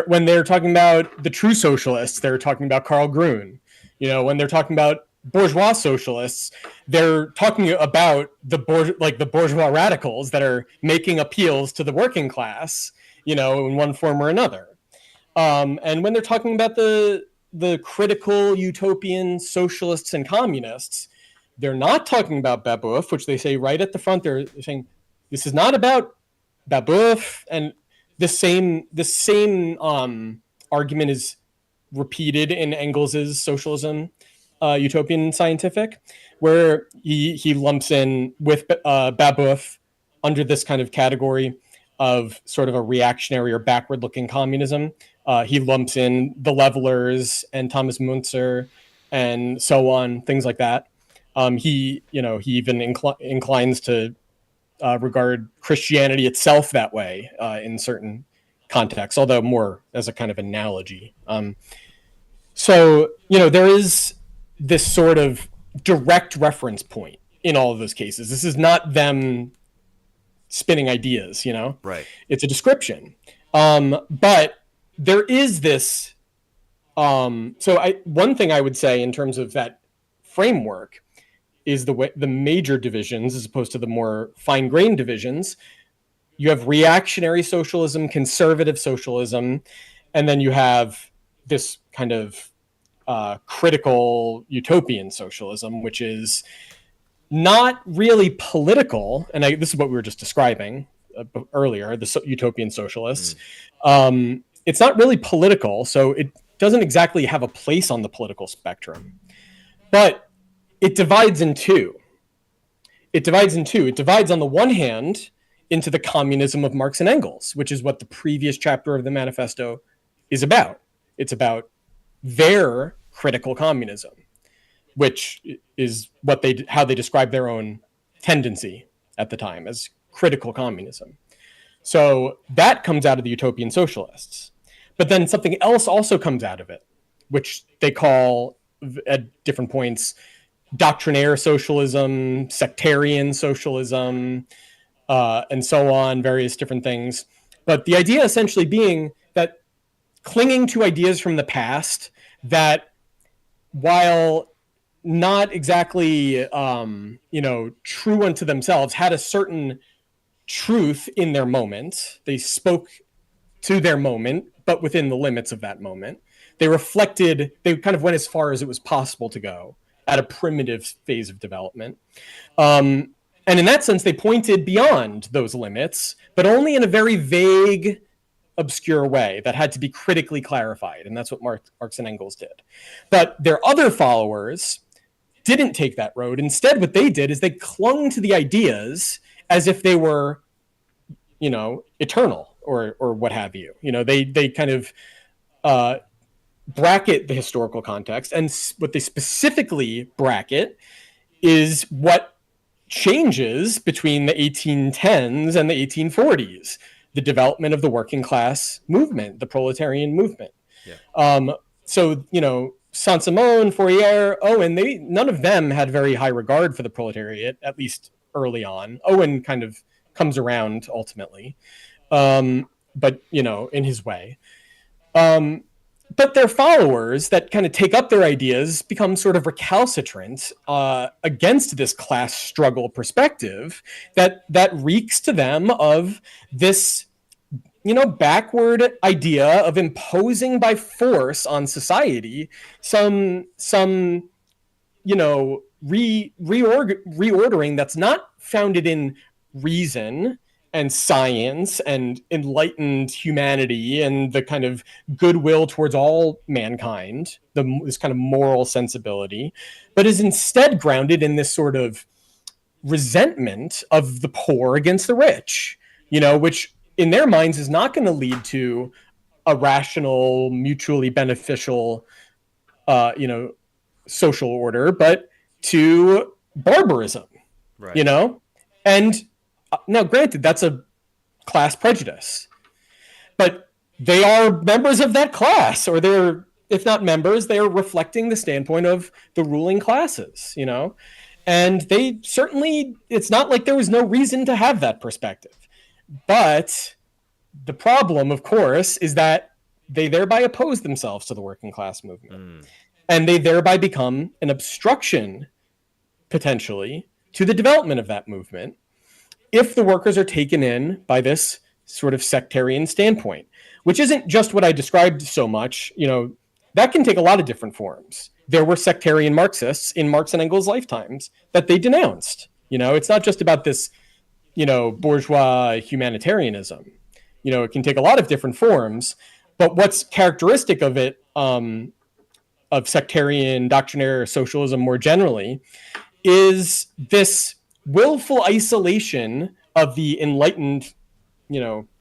When they're talking about the true socialists, they're talking about Carl Grun. When they're talking about bourgeois socialists, they're talking about the bourgeois radicals that are making appeals to the working class, in one form or another. And when they're talking about the critical utopian socialists and communists, they're not talking about Babeuf, which they say right at the front. They're saying this is not about Babeuf, and the same argument is repeated in Engels's Socialism, Utopian Scientific, where he lumps in with Babeuf under this kind of category of sort of a reactionary or backward-looking communism. He lumps in the Levelers and Thomas Müntzer and so on, things like that. He even inclines to regard Christianity itself that way in certain contexts, although more as a kind of analogy. So there is this sort of direct reference point in all of those cases. This is not them spinning ideas, Right. It's a description. But there is this, one thing I would say in terms of that framework is the major divisions, as opposed to the more fine-grained divisions. You have reactionary socialism, conservative socialism, and then you have this kind of critical utopian socialism, which is not really political. And this is what we were just describing earlier, the utopian socialists. It's not really political, so it doesn't exactly have a place on the political spectrum. But it divides in two. It divides on the one hand into the communism of Marx and Engels, which is what the previous chapter of the manifesto is about. It's about their critical communism, which is how they describe their own tendency at the time as critical communism. So that comes out of the utopian socialists. But then something else also comes out of it, which they call at different points doctrinaire socialism, sectarian socialism, and so on, various different things. But the idea essentially being that clinging to ideas from the past that, while not exactly true unto themselves, had a certain truth in their moment. They spoke to their moment, but within the limits of that moment. They kind of went as far as it was possible to go at a primitive phase of development. And in that sense, they pointed beyond those limits, but only in a very vague, obscure way that had to be critically clarified. And that's what Marx and Engels did. But their other followers didn't take that road. Instead, what they did is they clung to the ideas as if they were, eternal or what have you. They kind of bracket the historical context, and what they specifically bracket is what changes between the 1810s and the 1840s, the development of the working class movement, the proletarian movement. Yeah. Saint-Simon, Fourier, Owen, none of them had very high regard for the proletariat, at least early on. Owen kind of comes around ultimately, but in his way. But their followers that kind of take up their ideas become sort of recalcitrant against this class struggle perspective that reeks to them of this, backward idea of imposing by force on society some reordering that's not founded in reason and science and enlightened humanity and the kind of goodwill towards all mankind, this kind of moral sensibility, but is instead grounded in this sort of resentment of the poor against the rich, which in their minds is not going to lead to a rational, mutually beneficial, social order, but to barbarism, right. And now, granted, that's a class prejudice, but they are members of that class, or they're, if not members, they are reflecting the standpoint of the ruling classes, and they certainly, it's not like there was no reason to have that perspective. But the problem, of course, is that they thereby oppose themselves to the working class movement. And they thereby become an obstruction, potentially, to the development of that movement if the workers are taken in by this sort of sectarian standpoint, which isn't just what I described so much. That can take a lot of different forms. There were sectarian Marxists in Marx and Engels' lifetimes that they denounced. It's not just about this bourgeois humanitarianism. It can take a lot of different forms, but what's characteristic of it, of sectarian doctrinaire socialism more generally, is this willful isolation of the enlightened,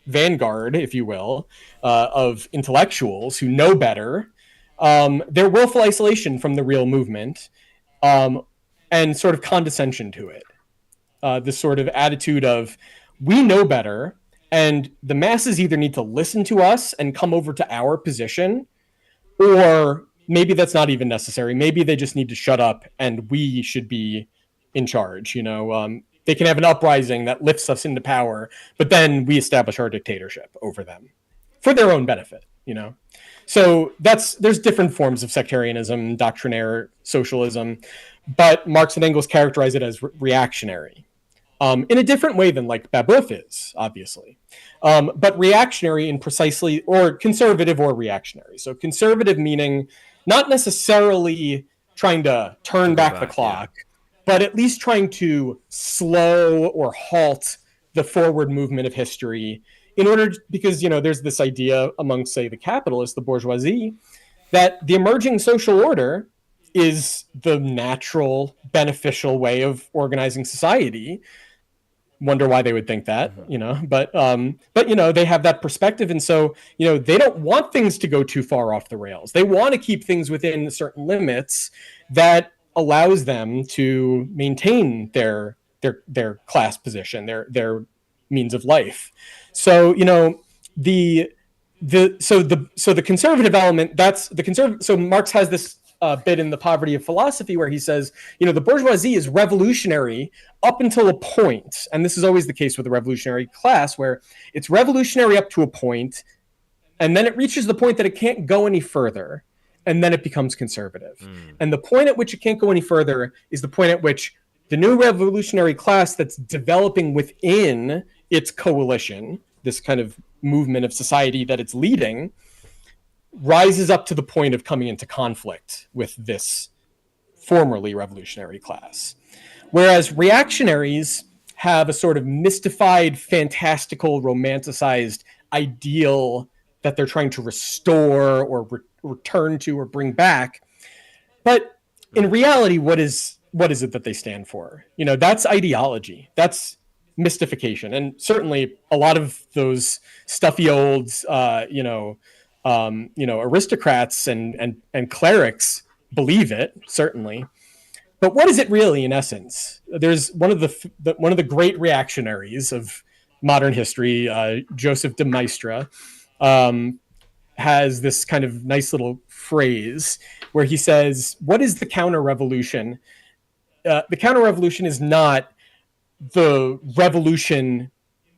vanguard, if you will, of intellectuals who know better, their willful isolation from the real movement, and sort of condescension to it. This sort of attitude of, we know better, and the masses either need to listen to us and come over to our position, or maybe that's not even necessary. Maybe they just need to shut up and we should be in charge. They can have an uprising that lifts us into power, but then we establish our dictatorship over them for their own benefit, So there's different forms of sectarianism, doctrinaire socialism, but Marx and Engels characterize it as reactionary. In a different way than like Babeuf is, obviously. But reactionary in precisely, or conservative or reactionary. So conservative meaning not necessarily trying to turn back the clock, but at least trying to slow or halt the forward movement of history because, there's this idea among, say, the capitalists, the bourgeoisie, that the emerging social order is the natural, beneficial way of organizing society. wonder why they would think that, but they have that perspective. And so, they don't want things to go too far off the rails. They want to keep things within certain limits that allows them to maintain their class position, their means of life. So, the conservative element, that's the conservative. So Marx has this bit in The Poverty of Philosophy where he says, the bourgeoisie is revolutionary up until a point. And this is always the case with the revolutionary class, where it's revolutionary up to a point, and then it reaches the point that it can't go any further, and then it becomes conservative. And the point at which it can't go any further is the point at which the new revolutionary class that's developing within its coalition, this kind of movement of society that it's leading, rises up to the point of coming into conflict with this formerly revolutionary class. Whereas reactionaries have a sort of mystified, fantastical, romanticized ideal that they're trying to restore or return to or bring back. But in reality, what is it that they stand for? That's ideology. That's mystification. And certainly a lot of those stuffy old, aristocrats and clerics believe it, certainly. But what is it really in essence? There's one of the great reactionaries of modern history, Joseph de Maistre, has this kind of nice little phrase where he says, what is the counter-revolution? The counter-revolution is not the revolution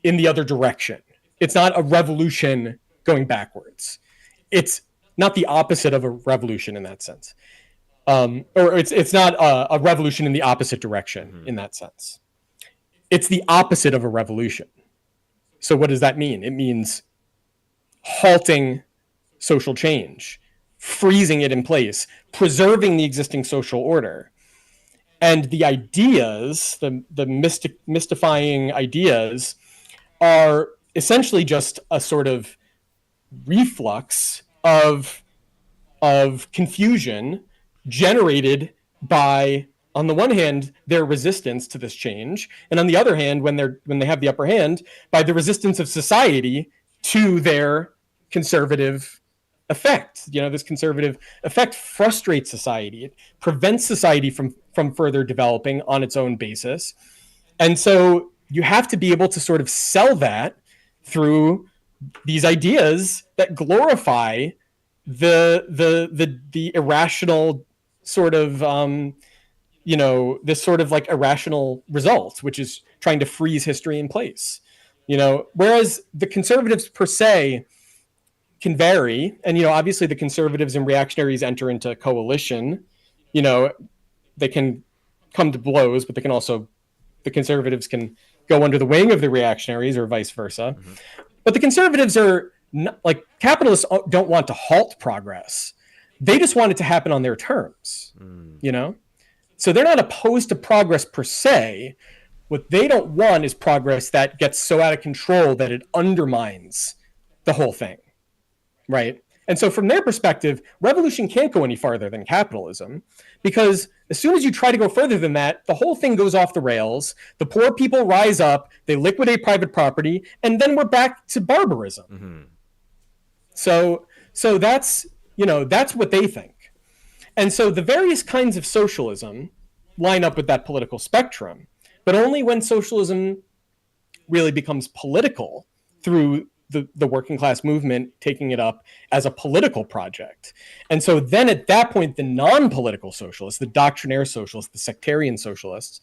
in the other direction. It's not a revolution going backwards. It's not the opposite of a revolution in that sense. Or it's not a revolution in the opposite direction in that sense. It's the opposite of a revolution. So what does that mean? It means halting social change, freezing it in place, preserving the existing social order. And the ideas, the mystifying ideas, are essentially just a sort of reflux of confusion generated by, on the one hand, their resistance to this change, and on the other hand, when they have the upper hand, by the resistance of society to their conservative effect. This conservative effect frustrates society. It prevents society from further developing on its own basis. And so you have to be able to sort of sell that through these ideas that glorify the irrational sort of this sort of like irrational result, which is trying to freeze history in place. Whereas the conservatives per se can vary, and obviously the conservatives and reactionaries enter into coalition. They can come to blows, but the conservatives can go under the wing of the reactionaries or vice versa. But the conservatives are not, like, capitalists don't want to halt progress. They just want it to happen on their terms, So they're not opposed to progress per se. What they don't want is progress that gets so out of control that it undermines the whole thing, right? And so from their perspective, revolution can't go any farther than capitalism, because as soon as you try to go further than that, the whole thing goes off the rails. The poor people rise up, they liquidate private property, and then we're back to barbarism. So that's what they think. And so the various kinds of socialism line up with that political spectrum, but only when socialism really becomes political through the working class movement taking it up as a political project. And so then at that point, the non-political socialists, the doctrinaire socialists, the sectarian socialists,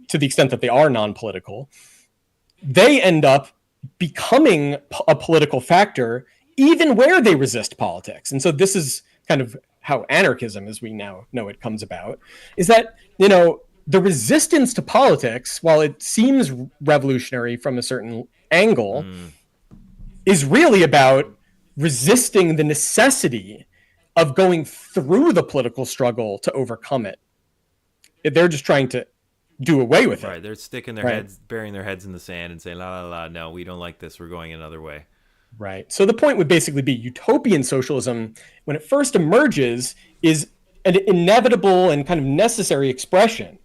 to the extent that they are non-political, they end up becoming a political factor even where they resist politics. And so this is kind of how anarchism, as we now know it, comes about, is that, the resistance to politics, while it seems revolutionary from a certain angle, is really about resisting the necessity of going through the political struggle to overcome it. They're just trying to do away with it. Right. They're sticking their heads, burying their heads in the sand and saying, la, la, la, no, we don't like this. We're going another way. Right. So the point would basically be utopian socialism, when it first emerges, is an inevitable and kind of necessary expression,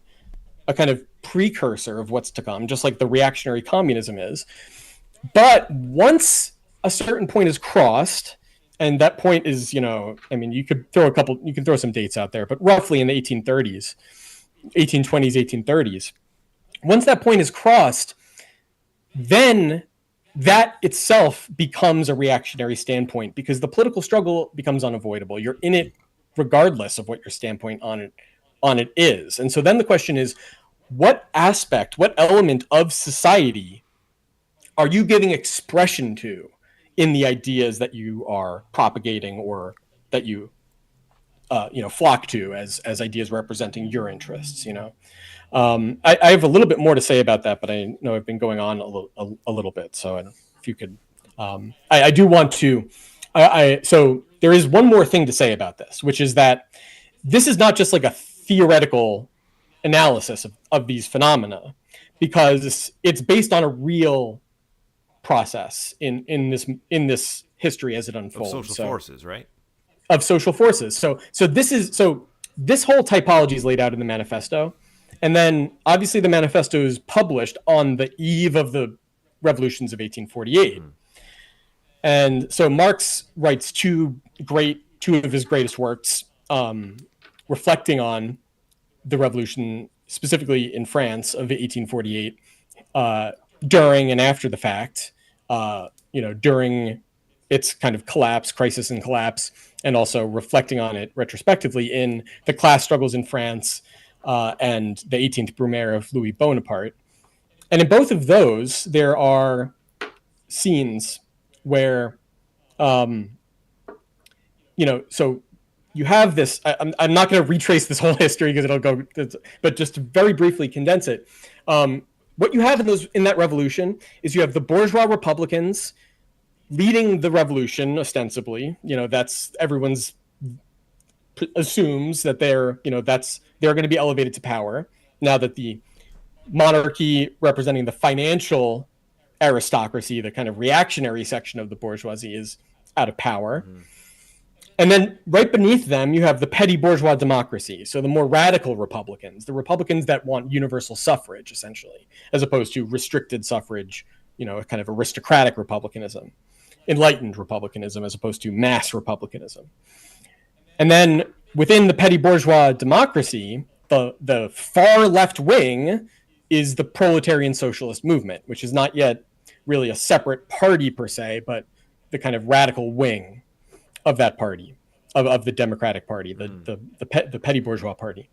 a kind of precursor of what's to come, just like the reactionary communism is. But once a certain point is crossed, and that point is, I mean, you can throw some dates out there, but roughly in the 1830s, 1820s, 1830s, once that point is crossed, then that itself becomes a reactionary standpoint, because the political struggle becomes unavoidable. You're in it regardless of what your standpoint on it is. And so then the question is, what aspect, what element of society are you giving expression to in the ideas that you are propagating, or that you flock to as ideas representing your interests? I have a little bit more to say about that, but I know I've been going on a little bit. So if you could, I do want to. So there is one more thing to say about this, which is that this is not just like a theoretical analysis of these phenomena, because it's based on a real process in this history as it unfolds. Of social forces, right? Of social forces. So this whole typology is laid out in the manifesto. And then obviously the manifesto is published on the eve of the revolutions of 1848. And so Marx writes two of his greatest works, reflecting on the revolution, specifically in France of 1848, during and after the fact, during its kind of crisis and collapse, and also reflecting on it retrospectively in the class struggles in France, and the 18th Brumaire of Louis Bonaparte. And in both of those, there are scenes where, so you have this, I'm not going to retrace this whole history because it'll go, but just to very briefly condense it. What you have in that revolution is you have the bourgeois Republicans leading the revolution, ostensibly. That's everyone's assumes that they're going to be elevated to power now that the monarchy, representing the financial aristocracy, the kind of reactionary section of the bourgeoisie, is out of power. And then right beneath them, you have the petty bourgeois democracy. So the more radical Republicans, the Republicans that want universal suffrage, essentially, as opposed to restricted suffrage, kind of aristocratic republicanism, enlightened republicanism, as opposed to mass republicanism. And then within the petty bourgeois democracy, the far left wing is the proletarian socialist movement, which is not yet really a separate party per se, but the kind of radical wing of that party, of the Democratic Party, the petty bourgeois party.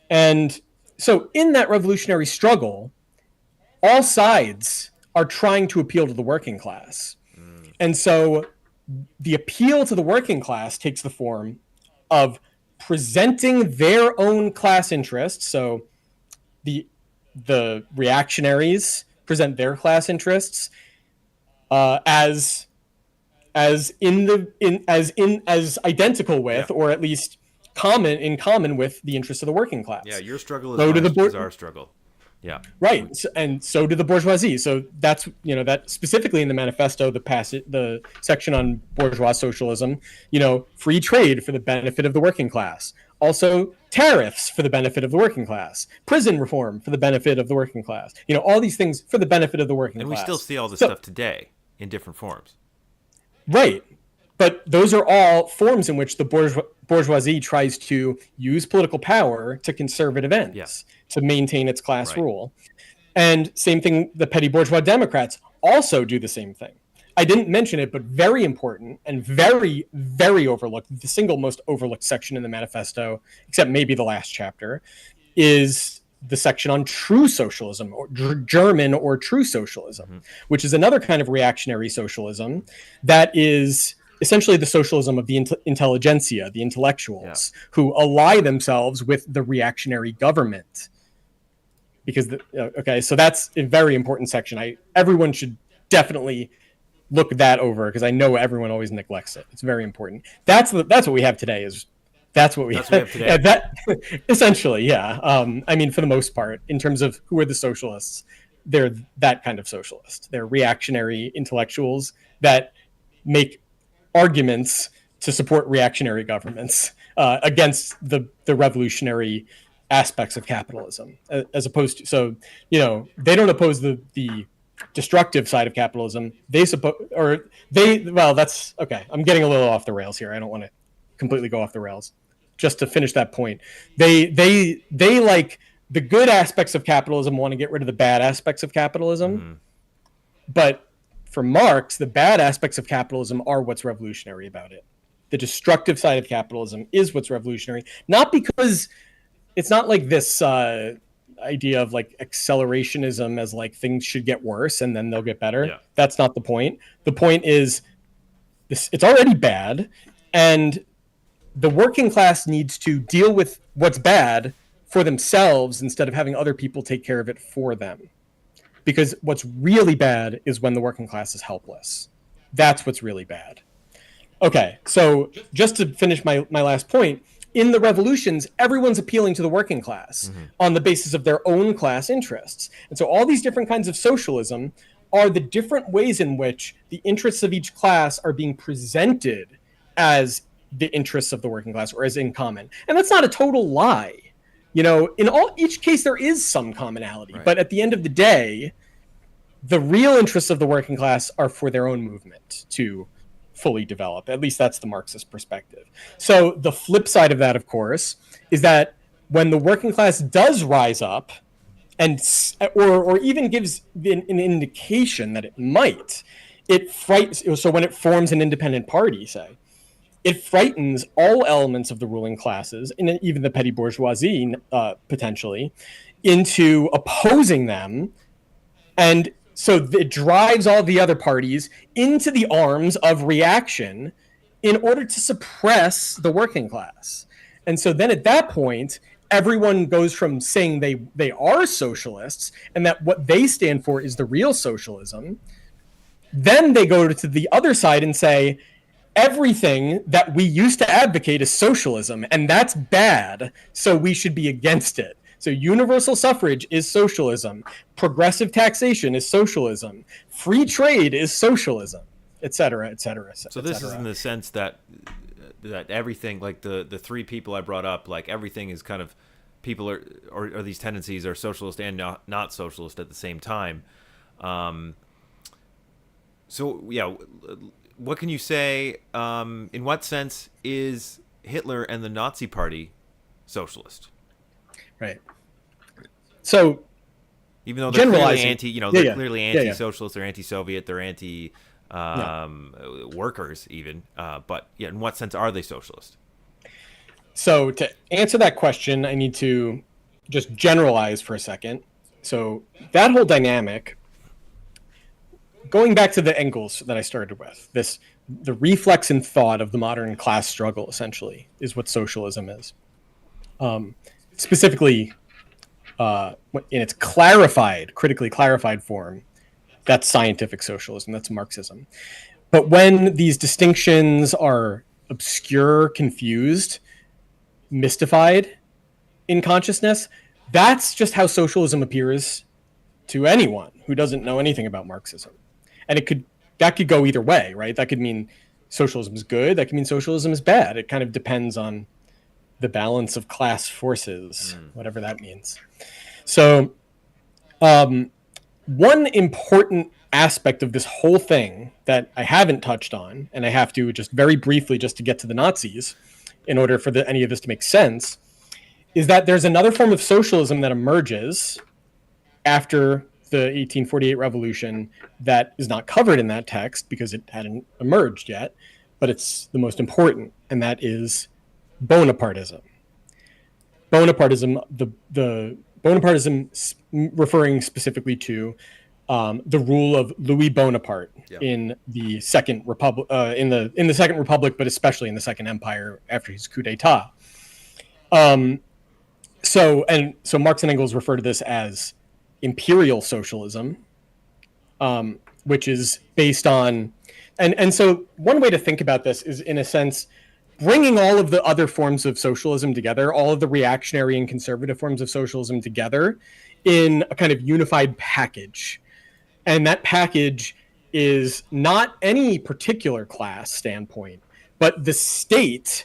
And so in that revolutionary struggle, all sides are trying to appeal to the working class. And so the appeal to the working class takes the form of presenting their own class interests. So the reactionaries present their class interests as identical with, or at least in common with, the interests of the working class. Yeah, your struggle is our struggle. Yeah. Right. And so do the bourgeoisie. So that's, that specifically in the manifesto, the section on bourgeois socialism, free trade for the benefit of the working class. Also tariffs for the benefit of the working class. Prison reform for the benefit of the working class. All these things for the benefit of the working class. And we still see all this stuff today in different forms. Right. But those are all forms in which the bourgeoisie tries to use political power to conservative ends, to maintain its class rule. And same thing, the petty bourgeois Democrats also do the same thing. I didn't mention it, but very important and very, very overlooked, the single most overlooked section in the manifesto, except maybe the last chapter, is the section on true socialism, or German or true socialism, which is another kind of reactionary socialism that is essentially the socialism of the intelligentsia, the intellectuals, who ally themselves with the reactionary government. Because, so that's a very important section. Everyone should definitely look that over, because I know everyone always neglects it. It's very important. That's what we have today. That's what we have today. That essentially, yeah. I mean, for the most part, in terms of who are the socialists, they're that kind of socialist. They're reactionary intellectuals that make arguments to support reactionary governments against the revolutionary aspects of capitalism, as opposed to, so, they don't oppose the destructive side of capitalism. That's okay. I'm getting a little off the rails here. I don't want to completely go off the rails. Just to finish that point, they like the good aspects of capitalism, want to get rid of the bad aspects of capitalism. Mm-hmm. But for Marx, the bad aspects of capitalism are what's revolutionary about it. The destructive side of capitalism is what's revolutionary, not because it's not like this idea of like accelerationism as like things should get worse and then they'll get better. Yeah. That's not the point. The point is it's already bad, and the working class needs to deal with what's bad for themselves instead of having other people take care of it for them. Because what's really bad is when the working class is helpless. That's what's really bad. Okay, so just to finish my last point, in the revolutions, everyone's appealing to the working class on the basis of their own class interests. And so all these different kinds of socialism are the different ways in which the interests of each class are being presented as the interests of the working class, or as in common. And that's not a total lie. In each case, there is some commonality. Right. But at the end of the day, the real interests of the working class are for their own movement to fully develop. At least that's the Marxist perspective. So the flip side of that, of course, is that when the working class does rise up, and or even gives an indication that it might, it frightens. So when it forms an independent party, say, it frightens all elements of the ruling classes, and even the petty bourgeoisie, potentially, into opposing them. And so it drives all the other parties into the arms of reaction in order to suppress the working class. And so then at that point, everyone goes from saying they are socialists and that what they stand for is the real socialism. Then they go to the other side and say, everything that we used to advocate is socialism, and that's bad, so we should be against it. So universal suffrage is socialism. Progressive taxation is socialism. Free trade is socialism, et cetera, et cetera. So this is in the sense that everything, like the three people I brought up, like everything is kind of, people are, or these tendencies are socialist and not socialist at the same time. So yeah, what can you say? In what sense is Hitler and the Nazi Party socialist? Right. So, even though they're clearly clearly anti-socialist, they're anti-Soviet, they're anti-workers, even. But yeah, in what sense are they socialist? So to answer that question, I need to just generalize for a second. So that whole dynamic, going back to the Engels that I started with, the reflex in thought of the modern class struggle, essentially, is what socialism is. Specifically, in its critically clarified form, that's scientific socialism, that's Marxism. But when these distinctions are obscure, confused, mystified in consciousness, that's just how socialism appears to anyone who doesn't know anything about Marxism. And that could go either way, right? That could mean socialism is good, that could mean socialism is bad. It kind of depends on the balance of class forces, whatever that means. So one important aspect of this whole thing that I haven't touched on, and I have to just very briefly just to get to the Nazis in order for any of this to make sense, is that there's another form of socialism that emerges after the 1848 revolution that is not covered in that text because it hadn't emerged yet, but it's the most important, and that is Bonapartism. The Bonapartism referring specifically to the rule of Louis Bonaparte in the Second Republic, in the Second Republic, but especially in the Second Empire after his coup d'état. So Marx and Engels refer to this as imperial socialism, which is based on, and so one way to think about this is, in a sense, bringing all of the other forms of socialism together, all of the reactionary and conservative forms of socialism together in a kind of unified package. And that package is not any particular class standpoint, but the state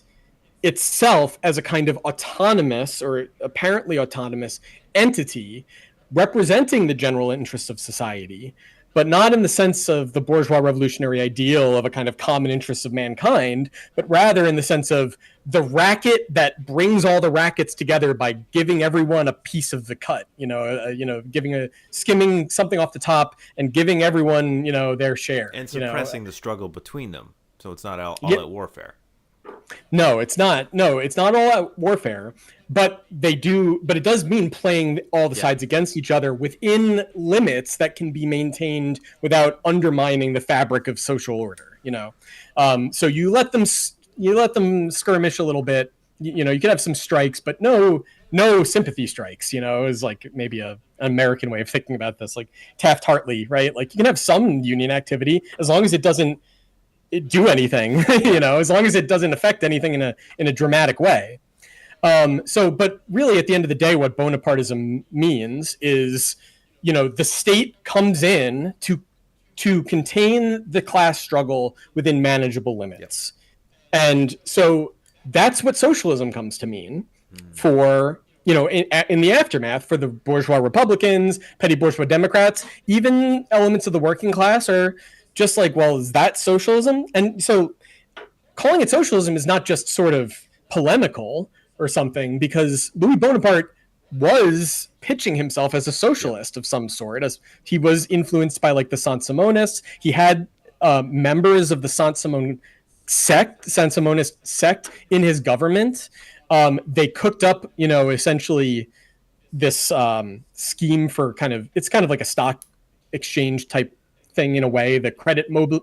itself as a kind of autonomous or apparently autonomous entity representing the general interests of society, but not in the sense of the bourgeois revolutionary ideal of a kind of common interests of mankind, but rather in the sense of the racket that brings all the rackets together by giving everyone a piece of the cut, skimming something off the top and giving everyone, their share. And suppressing the struggle between them. So it's not all Yeah. out warfare. No, it's not. No, it's not all out warfare, but it does mean playing all the sides against each other within limits that can be maintained without undermining the fabric of social order, So you let them skirmish a little bit. You can have some strikes, but no sympathy strikes, is like maybe an American way of thinking about this, like Taft-Hartley, right? Like you can have some union activity as long as it doesn't do anything, as long as it doesn't affect anything in a dramatic way. But really at the end of the day, what Bonapartism means is, the state comes in to contain the class struggle within manageable limits. Yep. And so that's what socialism comes to mean for, in the aftermath for the bourgeois Republicans, petty bourgeois Democrats, even elements of the working class are just like, well, is that socialism? And so calling it socialism is not just sort of polemical or something, because Louis Bonaparte was pitching himself as a socialist of some sort, as he was influenced by like the Saint-Simonists. He had members of the Saint-Simonist sect in his government. They cooked up, essentially this scheme for it's kind of like a stock exchange type thing in a way, the credit mobile,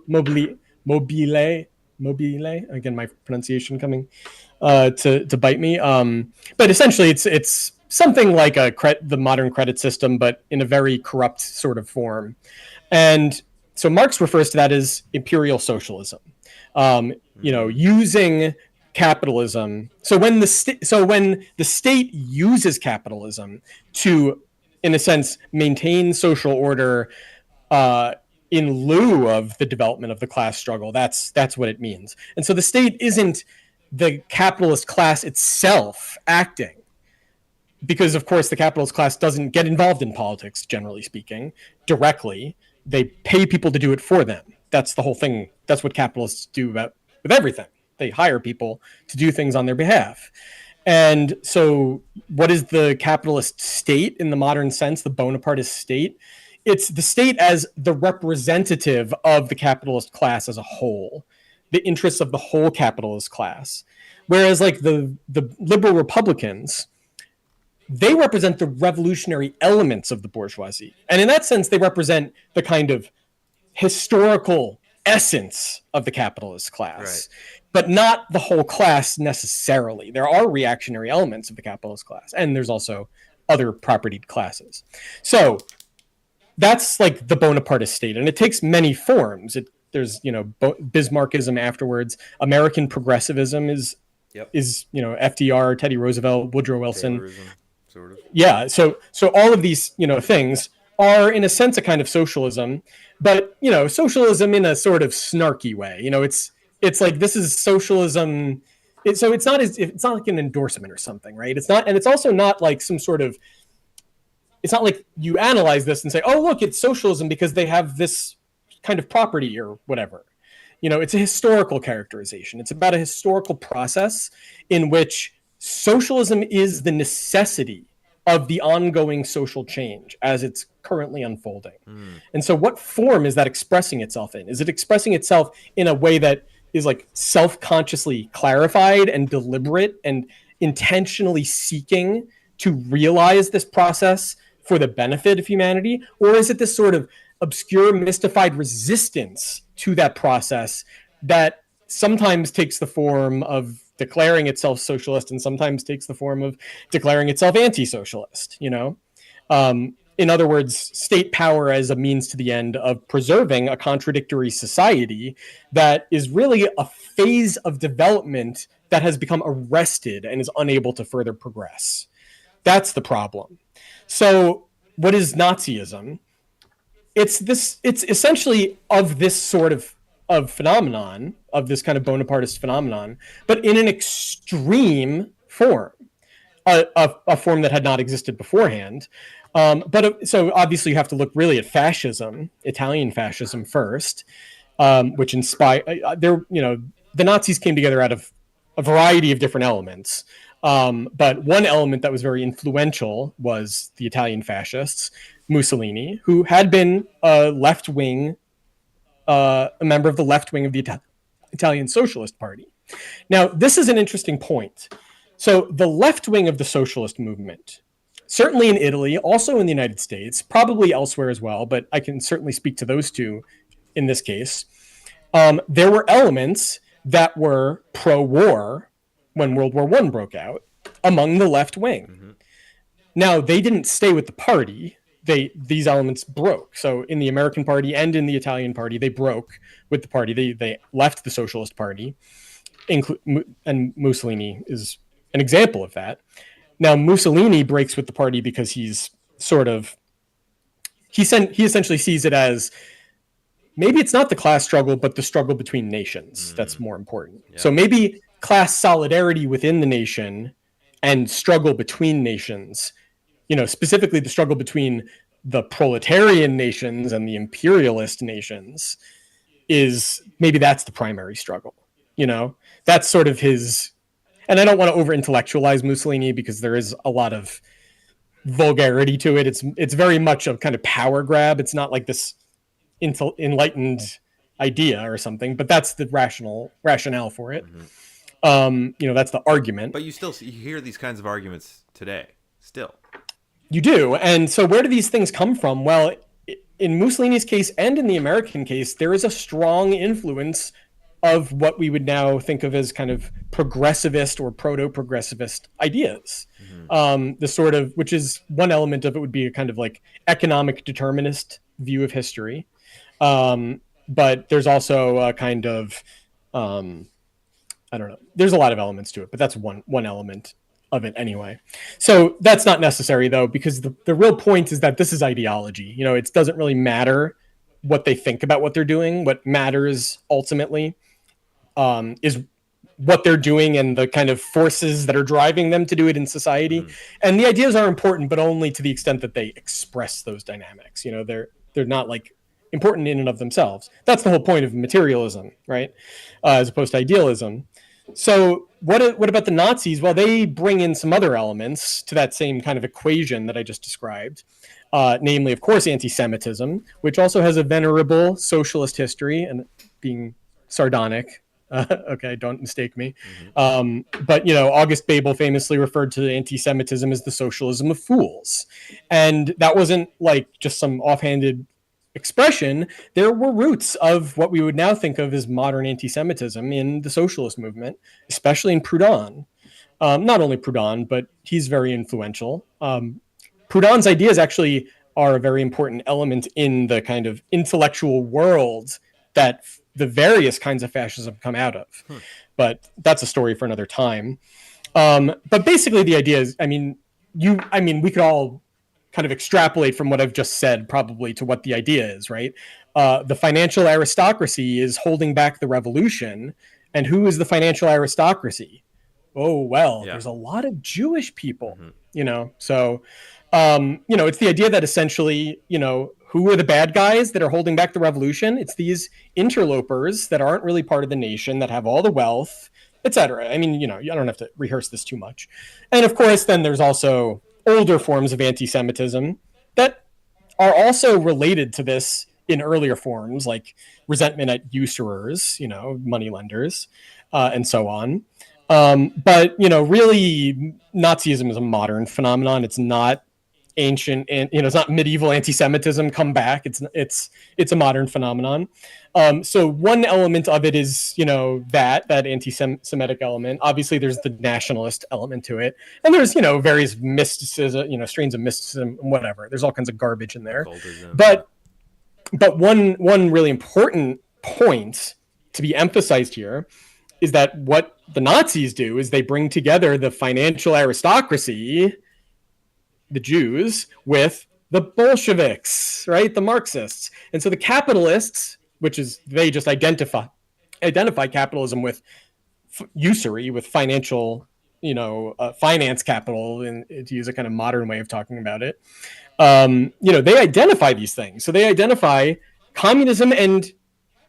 again, my pronunciation coming to bite me. But essentially it's something like the modern credit system, but in a very corrupt sort of form. And so Marx refers to that as imperial socialism, using capitalism. So when the state uses capitalism to, in a sense, maintain social order, in lieu of the development of the class struggle, that's what it means. And so the state isn't the capitalist class itself acting, because of course the capitalist class doesn't get involved in politics, generally speaking, directly. They pay people to do it for them. That's the whole thing. That's what capitalists do with everything. They hire people to do things on their behalf. And so what is the capitalist state in the modern sense, the Bonapartist state? It's the state as the representative of the capitalist class as a whole, the interests of the whole capitalist class. Whereas like the liberal Republicans, they represent the revolutionary elements of the bourgeoisie. And in that sense, they represent the kind of historical essence of the capitalist class, right, but not the whole class necessarily. There are reactionary elements of the capitalist class, and there's also other propertied classes. So that's like the Bonapartist state, and it takes many forms. There's Bismarckism afterwards. American progressivism is FDR, Teddy Roosevelt, Woodrow Wilson. Taylorism, sort of. Yeah. So all of these things are in a sense a kind of socialism, but socialism in a sort of snarky way. It's like, this is socialism. So it's not like an endorsement or something, right? It's not, and it's also not like some sort of. It's not like you analyze this and say, oh, look, it's socialism because they have this kind of property or whatever. It's a historical characterization. It's about a historical process in which socialism is the necessity of the ongoing social change as it's currently unfolding. And so what form is that expressing itself in? Is it expressing itself in a way that is like self-consciously clarified and deliberate and intentionally seeking to realize this process for the benefit of humanity? Or is it this sort of obscure, mystified resistance to that process that sometimes takes the form of declaring itself socialist and sometimes takes the form of declaring itself anti-socialist, In other words, state power as a means to the end of preserving a contradictory society that is really a phase of development that has become arrested and is unable to further progress. That's the problem. So what is Nazism? It's essentially of this sort of of phenomenon, of this kind of Bonapartist phenomenon, but in an extreme form, a form that had not existed beforehand. So obviously you have to look really at fascism, Italian fascism first, which inspired the Nazis came together out of a variety of different elements. But one element that was very influential was the Italian fascists, Mussolini, who had been a member of the left wing of the Italian Socialist Party. Now, this is an interesting point. So the left wing of the socialist movement, certainly in Italy, also in the United States, probably elsewhere as well, but I can certainly speak to those two in this case. There were elements that were pro-war when World War I broke out among the left wing. Mm-hmm. Now, they didn't stay with the party. These elements broke. So in the American Party and in the Italian Party, they broke with the party. They left the Socialist Party, and Mussolini is an example of that. Now, Mussolini breaks with the party because he essentially sees it as, maybe it's not the class struggle, but the struggle between nations that's more important. Yeah. So maybe class solidarity within the nation and struggle between nations, specifically the struggle between the proletarian nations and the imperialist nations, that's the primary struggle. That's sort of his, and I don't want to over intellectualize Mussolini because there is a lot of vulgarity to it. It's very much a kind of power grab. It's not like this enlightened idea or something, but that's the rationale for it. Mm-hmm. That's the argument. But you hear these kinds of arguments today, still. You do. And so where do these things come from? Well, in Mussolini's case and in the American case, there is a strong influence of what we would now think of as kind of progressivist or proto-progressivist ideas. Mm-hmm. Which is one element of it would be a kind of like economic determinist view of history. But there's also a kind of, I don't know, there's a lot of elements to it, but that's one element of it anyway. So that's not necessary though, because the real point is that this is ideology. It doesn't really matter what they think about what they're doing. What matters ultimately is what they're doing and the kind of forces that are driving them to do it in society. Mm. And the ideas are important, but only to the extent that they express those dynamics. They're not like important in and of themselves. That's the whole point of materialism, right? As opposed to idealism. So what about the Nazis? Well, they bring in some other elements to that same kind of equation that I just described. Namely, of course, anti-Semitism, which also has a venerable socialist history, and being sardonic. Okay, don't mistake me. Mm-hmm. But August Bebel famously referred to anti-Semitism as the socialism of fools. And that wasn't like just some offhanded expression. There were roots of what we would now think of as modern anti-Semitism in the socialist movement, especially in Proudhon. Not only Proudhon, but he's very influential. Proudhon's ideas actually are a very important element in the kind of intellectual world that the various kinds of fascism come out of. But that's a story for another time. But basically the idea is, we could all kind of extrapolate from what I've just said probably to what the idea is, right? The financial aristocracy is holding back the revolution. And who is the financial aristocracy? Oh, well, There's a lot of Jewish people, So, it's the idea that essentially, who are the bad guys that are holding back the revolution? It's these interlopers that aren't really part of the nation, that have all the wealth, etc. I don't have to rehearse this too much. And of course, then there's also older forms of anti-Semitism that are also related to this in earlier forms, like resentment at usurers, moneylenders, and so on. But really, Nazism is a modern phenomenon. It's not ancient, and it's not medieval anti-Semitism come back. It's a modern phenomenon. So one element of it is that anti-Semitic element. Obviously, there's the nationalist element to it, and there's various mysticism, strains of mysticism, whatever. There's all kinds of garbage in there. But one really important point to be emphasized here is that what the Nazis do is they bring together the financial aristocracy, the Jews, with the Bolsheviks, right? The Marxists. And so the capitalists which is they just identify capitalism with usury, with financial, finance capital, and to use a kind of modern way of talking about it. They identify these things. So they identify communism and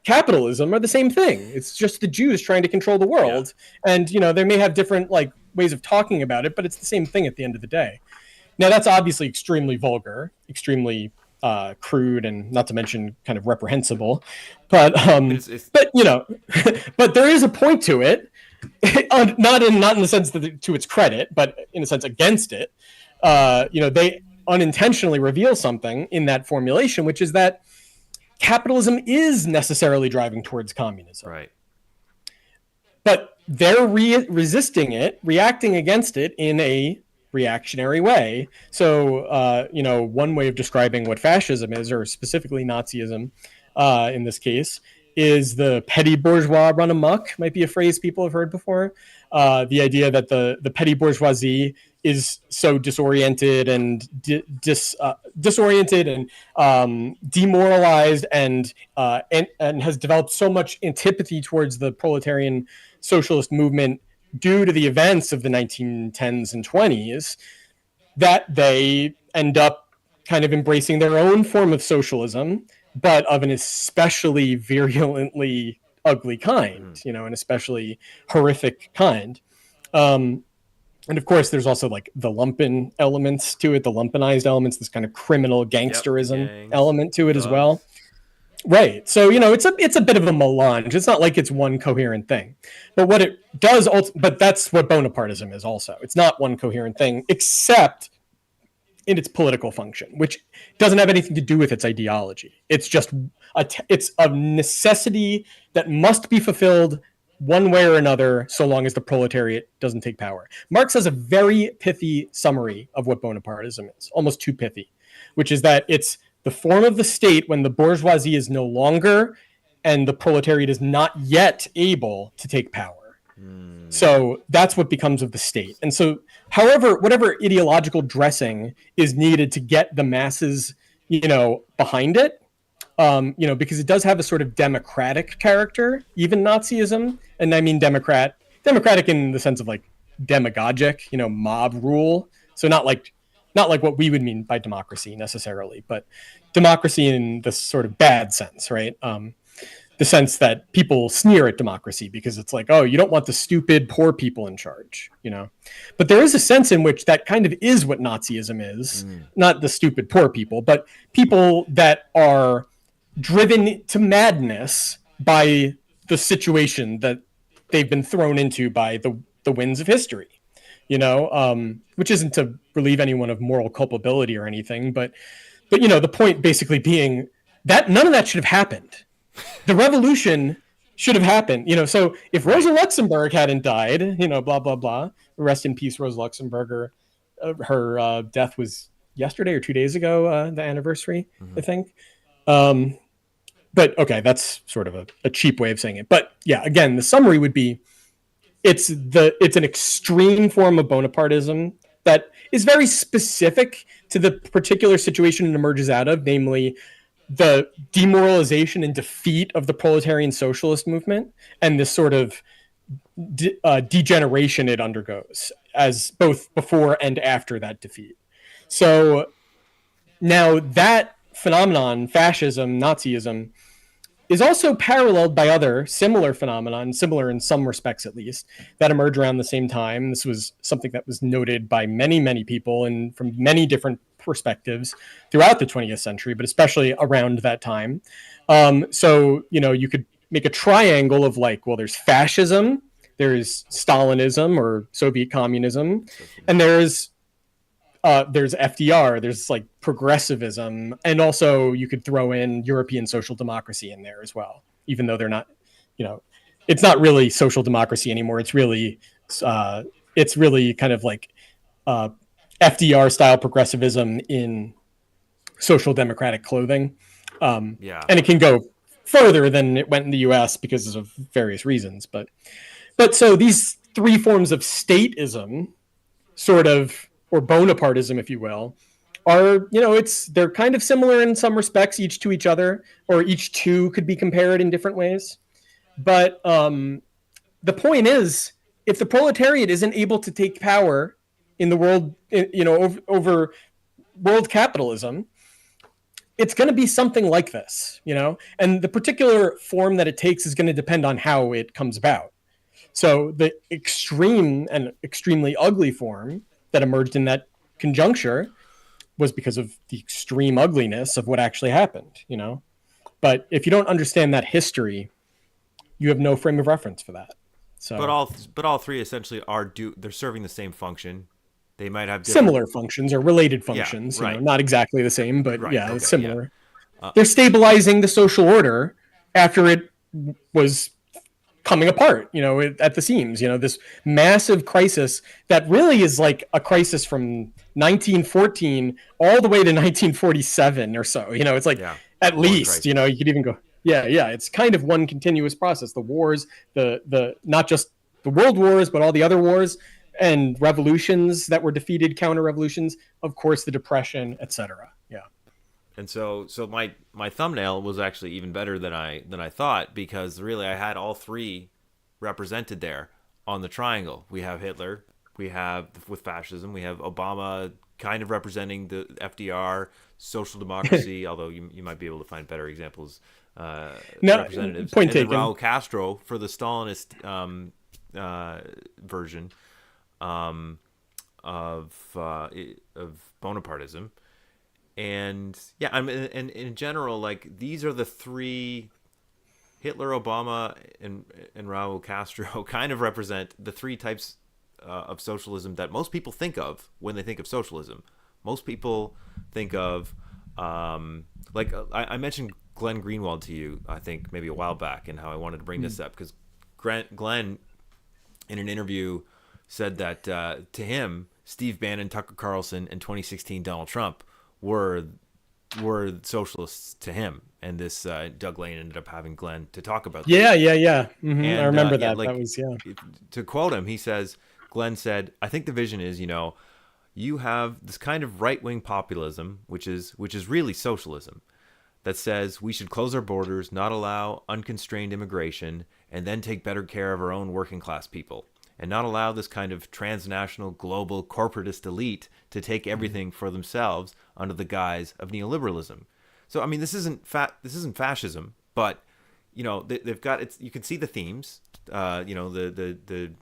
capitalism are the same thing. It's just the Jews trying to control the world. Yeah. And, they may have different ways of talking about it, but it's the same thing at the end of the day. Now, that's obviously extremely vulgar, extremely crude, and not to mention kind of reprehensible. But, but there is a point to it, not in the sense that to its credit, but in a sense against it. They unintentionally reveal something in that formulation, which is that capitalism is necessarily driving towards communism. Right. But they're resisting it, reacting against it in a reactionary way. So, one way of describing what fascism is, or specifically Nazism in this case, is the petty bourgeois run amok, might be a phrase people have heard before. The idea that the petty bourgeoisie is so disoriented and demoralized and has developed so much antipathy towards the proletarian socialist movement due to the events of the 1910s and 20s, that they end up kind of embracing their own form of socialism, but of an especially virulently ugly kind, an especially horrific kind. And of course, there's also the lumpen elements to it, the lumpenized elements, this kind of criminal gangsterism element to it as well. Right. So, it's a bit of a melange. It's not like it's one coherent thing. But what it does, but that's what Bonapartism is also. It's not one coherent thing, except in its political function, which doesn't have anything to do with its ideology. It's just it's a necessity that must be fulfilled one way or another, so long as the proletariat doesn't take power. Marx has a very pithy summary of what Bonapartism is, almost too pithy, which is that it's the form of the state when the bourgeoisie is no longer and the proletariat is not yet able to take power. So that's what becomes of the state. And so, whatever ideological dressing is needed to get the masses, behind it, because it does have a sort of democratic character, even Nazism. And I mean democratic in the sense of demagogic, mob rule. So not like what we would mean by democracy necessarily, but democracy in the sort of bad sense, right? The sense that people sneer at democracy because it's oh, you don't want the stupid poor people in charge, But there is a sense in which that kind of is what Nazism is, not the stupid poor people, but people that are driven to madness by the situation that they've been thrown into by the winds of history, which isn't to relieve anyone of moral culpability or anything, but the point basically being that none of that should have happened. The revolution should have happened, so if Rosa Luxemburg hadn't died, blah, blah, blah, rest in peace, Rosa Luxemburg, her death was yesterday or 2 days ago, the anniversary, I think. But okay, that's sort of a cheap way of saying it. But yeah, again, the summary would be it's an extreme form of Bonapartism that is very specific to the particular situation it emerges out of, namely the demoralization and defeat of the proletarian socialist movement and this sort of degeneration it undergoes as both before and after that defeat. So now that phenomenon, fascism, Nazism, is also paralleled by other similar phenomena, similar in some respects at least, that emerge around the same time. This was something that was noted by many, many people and from many different perspectives throughout the 20th century, but especially around that time. So, you could make a triangle of there's fascism, there's Stalinism or Soviet communism, and there's FDR, there's progressivism, and also you could throw in European social democracy in there as well, even though they're not, it's not really social democracy anymore. It's really kind of FDR style progressivism in social democratic clothing. And it can go further than it went in the US because of various reasons. But so these three forms of statism sort of, or Bonapartism, if you will, are, they're kind of similar in some respects, each to each other, or each two could be compared in different ways. But the point is, if the proletariat isn't able to take power in the world, over world capitalism, it's going to be something like this, and the particular form that it takes is going to depend on how it comes about. So the extreme and extremely ugly form that emerged in that conjuncture was because of the extreme ugliness of what actually happened, But if you don't understand that history, you have no frame of reference for that. So, but all three essentially they're serving the same function. They might have similar functions or related functions, right. Not exactly the same, but right. yeah, Okay, it's similar. Yeah. They're stabilizing the social order after it was coming apart, at the seams, this massive crisis that really is like a crisis from 1914 all the way to 1947 or so, it's like at least, you could even go, yeah, it's kind of one continuous process. The wars, the not just the world wars, but all the other wars and revolutions that were defeated, counter revolutions, of course, the Depression, etc. Yeah. And so my thumbnail was actually even better than I thought, because really I had all three represented there on the triangle. We have Hitler, we have with fascism, we have Obama kind of representing the FDR, social democracy, although you might be able to find better examples, representatives. Point and taken. Raul Castro for the Stalinist version of Bonapartism. And yeah, and in general, like, these are the three, Hitler, Obama, and Raul Castro kind of represent the three types of socialism that most people think of when they think of socialism. Most people think of, I mentioned Glenn Greenwald to you, I think maybe a while back, and how I wanted to bring this up because Glenn, in an interview, said that to him, Steve Bannon, Tucker Carlson, and 2016 Donald Trump were socialists to him, and this Doug Lane ended up having Glenn to talk about this. Yeah. Mm-hmm. And, I remember that. That was To quote him, he says, Glenn said, "I think the vision is, you have this kind of right-wing populism, which is really socialism, that says we should close our borders, not allow unconstrained immigration, and then take better care of our own working class people, and not allow this kind of transnational, global, corporatist elite to take everything for themselves under the guise of neoliberalism." So, I mean, this isn't fascism, but they've got it. You can see the themes. The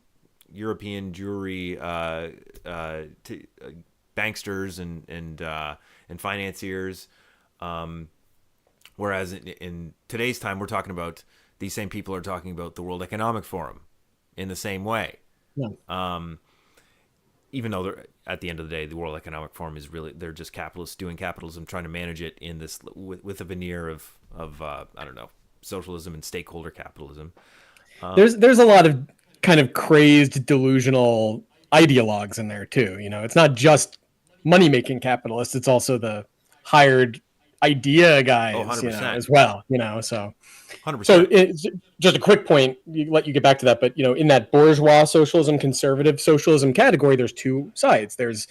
European Jewry banksters and financiers. Whereas in today's time, we're talking about, these same people are talking about the World Economic Forum in the same way. Yeah. Even though at the end of the day, the World Economic Forum is really, they're just capitalists doing capitalism, trying to manage it in this with a veneer of I don't know, socialism and stakeholder capitalism. There's a lot of kind of crazed, delusional ideologues in there too. It's not just money making capitalists; it's also the hired idea guys, as well. So 100%. So it's just a quick point. Let you get back to that, but in that bourgeois socialism, conservative socialism category, there's two sides. There's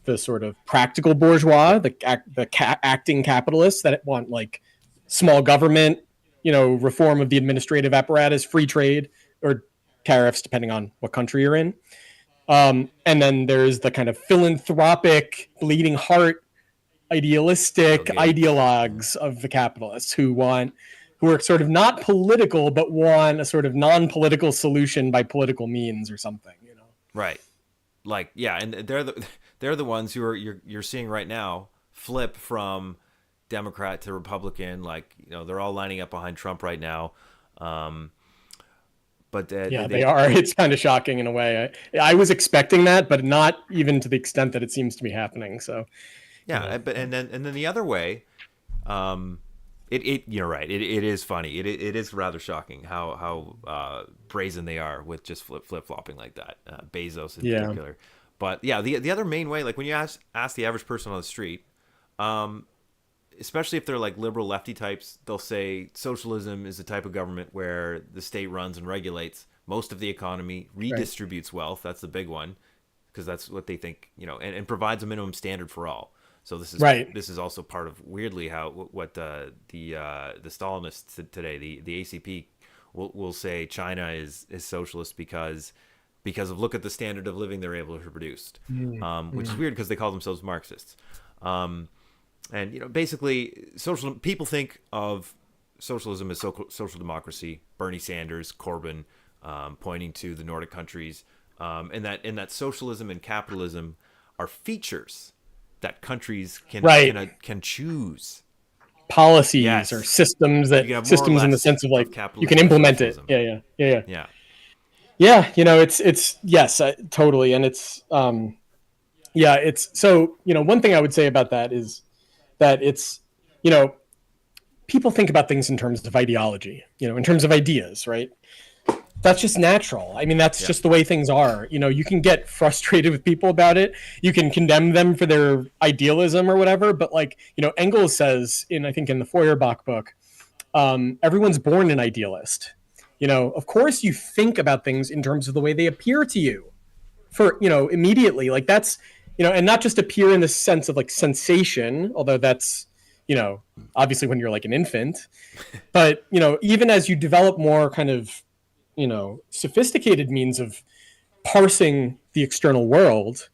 the sort of practical bourgeois, the acting capitalists that want like small government, reform of the administrative apparatus, free trade, or tariffs, depending on what country you're in. And then there's the kind of philanthropic, bleeding heart, idealistic ideologues of the capitalists who are sort of not political, but want a sort of non-political solution by political means or something, Right. Like, yeah, and they're the ones who are you're seeing right now flip from Democrat to Republican. Like, they're all lining up behind Trump right now. But they are. It's kind of shocking in a way. I was expecting that, but not even to the extent that it seems to be happening. So, yeah, but and then the other way, you're right. It is funny. It is rather shocking how brazen they are with just flip flopping like that. Bezos in particular. But yeah, the other main way, like when you ask the average person on the street, especially if they're like liberal lefty types, they'll say socialism is the type of government where the state runs and regulates most of the economy, redistributes wealth. That's the big one, because that's what they think, and provides a minimum standard for all. So this is Right. this is also part of weirdly how what the Stalinists today, the ACP will say China is socialist because of look at the standard of living they're able to produce, which is weird because they call themselves Marxists. And basically, people think of socialism as social democracy. Bernie Sanders, Corbyn, pointing to the Nordic countries, and that socialism and capitalism are features that countries can choose. Policies Yes. or systems You can have more or systems in the less sense of like of you capitalism can or implement it. socialism. Yeah. Yeah. It's yes, totally, and it's it's so one thing I would say about that is that it's people think about things in terms of ideology, in terms of ideas, right? That's just natural. I mean, that's just the way things are. You can get frustrated with people about it. You can condemn them for their idealism or whatever. But Engels says I think in the Feuerbach book, everyone's born an idealist. Of course you think about things in terms of the way they appear to you for, immediately. Like that's, and not just appear in the sense of like sensation, although that's, obviously when you're like an infant, but, even as you develop more kind of, sophisticated means of parsing the external world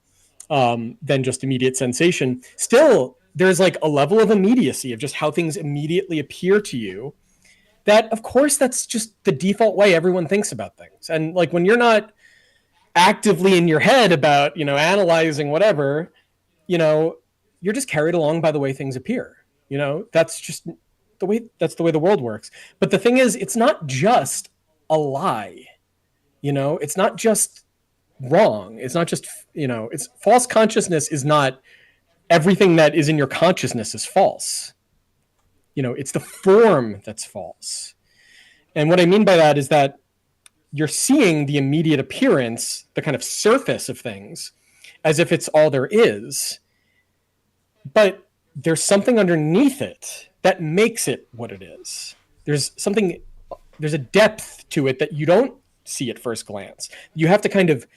than just immediate sensation, still there's like a level of immediacy of just how things immediately appear to you that, of course, that's just the default way everyone thinks about things. And like when you're not actively in your head about, analyzing whatever, you're just carried along by the way things appear. That's just that's the way the world works. But the thing is, it's not just a lie. It's not just wrong. It's not just, it's false consciousness is not everything that is in your consciousness is false. It's the form that's false. And what I mean by that is that you're seeing the immediate appearance, the kind of surface of things, as if it's all there is. But there's something underneath it that makes it what it is. There's a depth to it that you don't see at first glance. You have to kind of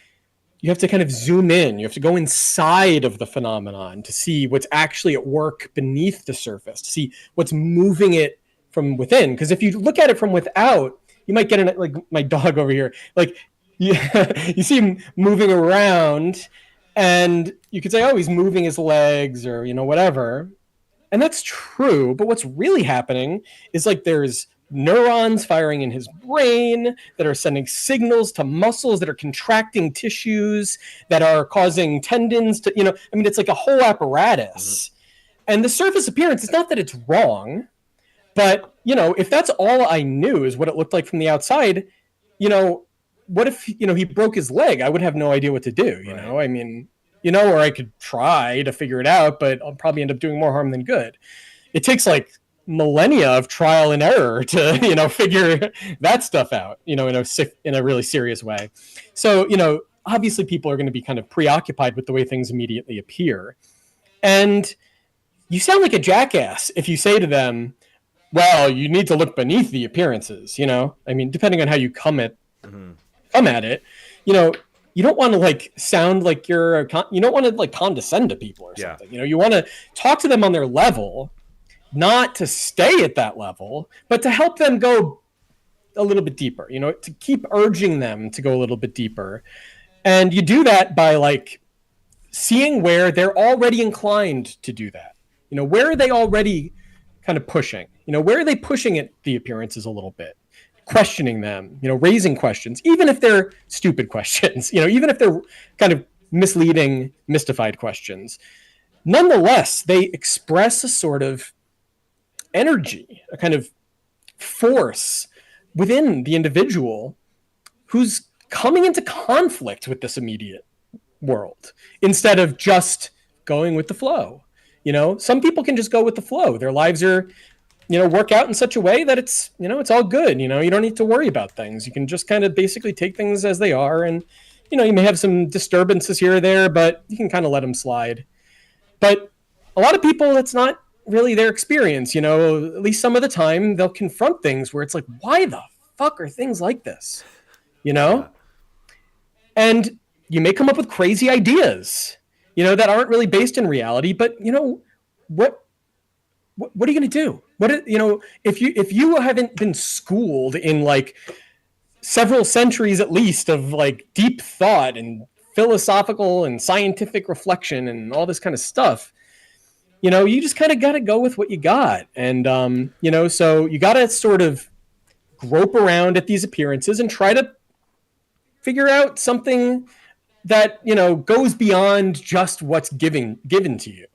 zoom in. You have to go inside of the phenomenon to see what's actually at work beneath the surface, to see what's moving it from within. Because if you look at it from without, you might get like my dog over here, like you see him moving around and you could say, oh, he's moving his legs or, whatever. And that's true. But what's really happening is like there's neurons firing in his brain that are sending signals to muscles that are contracting tissues that are causing tendons to, it's like a whole apparatus. And the surface appearance, it's not that it's wrong, but, if that's all I knew is what it looked like from the outside, what if, he broke his leg? I would have no idea what to do, or I could try to figure it out, but I'll probably end up doing more harm than good. It takes like millennia of trial and error to, figure that stuff out, in a really serious way. So, obviously people are going to be kind of preoccupied with the way things immediately appear. And you sound like a jackass if you say to them, well, you need to look beneath the appearances, depending on how you come at it, you don't want to like sound like you don't want to like condescend to people or something. You want to talk to them on their level, not to stay at that level, but to help them go a little bit deeper, to keep urging them to go a little bit deeper. And you do that by like seeing where they're already inclined to do that. Where are they already kind of pushing? Where are they pushing at the appearances a little bit? Questioning them, raising questions, even if they're stupid questions, even if they're kind of misleading, mystified questions. Nonetheless, they express a sort of energy, a kind of force within the individual who's coming into conflict with this immediate world instead of just going with the flow. Some people can just go with the flow. Their lives are, work out in such a way that it's, it's all good. You don't need to worry about things. You can just kind of basically take things as they are. And, you may have some disturbances here or there, but you can kind of let them slide. But a lot of people, it's not really their experience. At least some of the time they'll confront things where it's like, why the fuck are things like this? Yeah. And you may come up with crazy ideas. that aren't really based in reality. But what what are you going to do? If you haven't been schooled in like several centuries at least of like deep thought and philosophical and scientific reflection and all this kind of stuff, you just kind of got to go with what you got. And so you got to sort of grope around at these appearances and try to figure out something that goes beyond just what's given to you.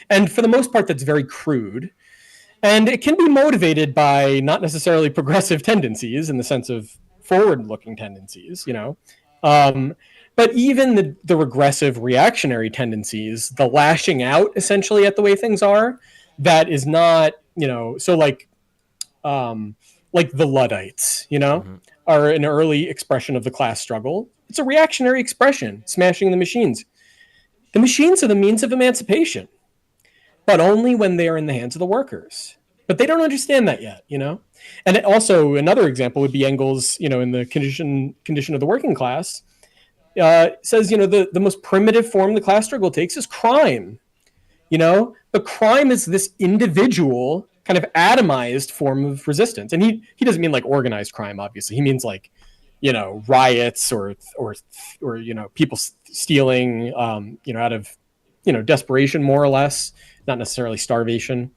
And for the most part, that's very crude, and it can be motivated by not necessarily progressive tendencies in the sense of forward-looking tendencies. um, but even the regressive reactionary tendencies, the lashing out essentially at the way things are, that is not, so like the Luddites, Mm-hmm. are an early expression of the class struggle. It's a reactionary expression, smashing the machines. The machines are the means of emancipation, but only when they are in the hands of the workers. But they don't understand that yet. And also another example would be Engels, in the condition of the working class, says, the most primitive form the class struggle takes is crime. But crime is this individual kind of atomized form of resistance. And he doesn't mean like organized crime, obviously. He means like, riots or people stealing, out of, desperation, more or less, not necessarily starvation.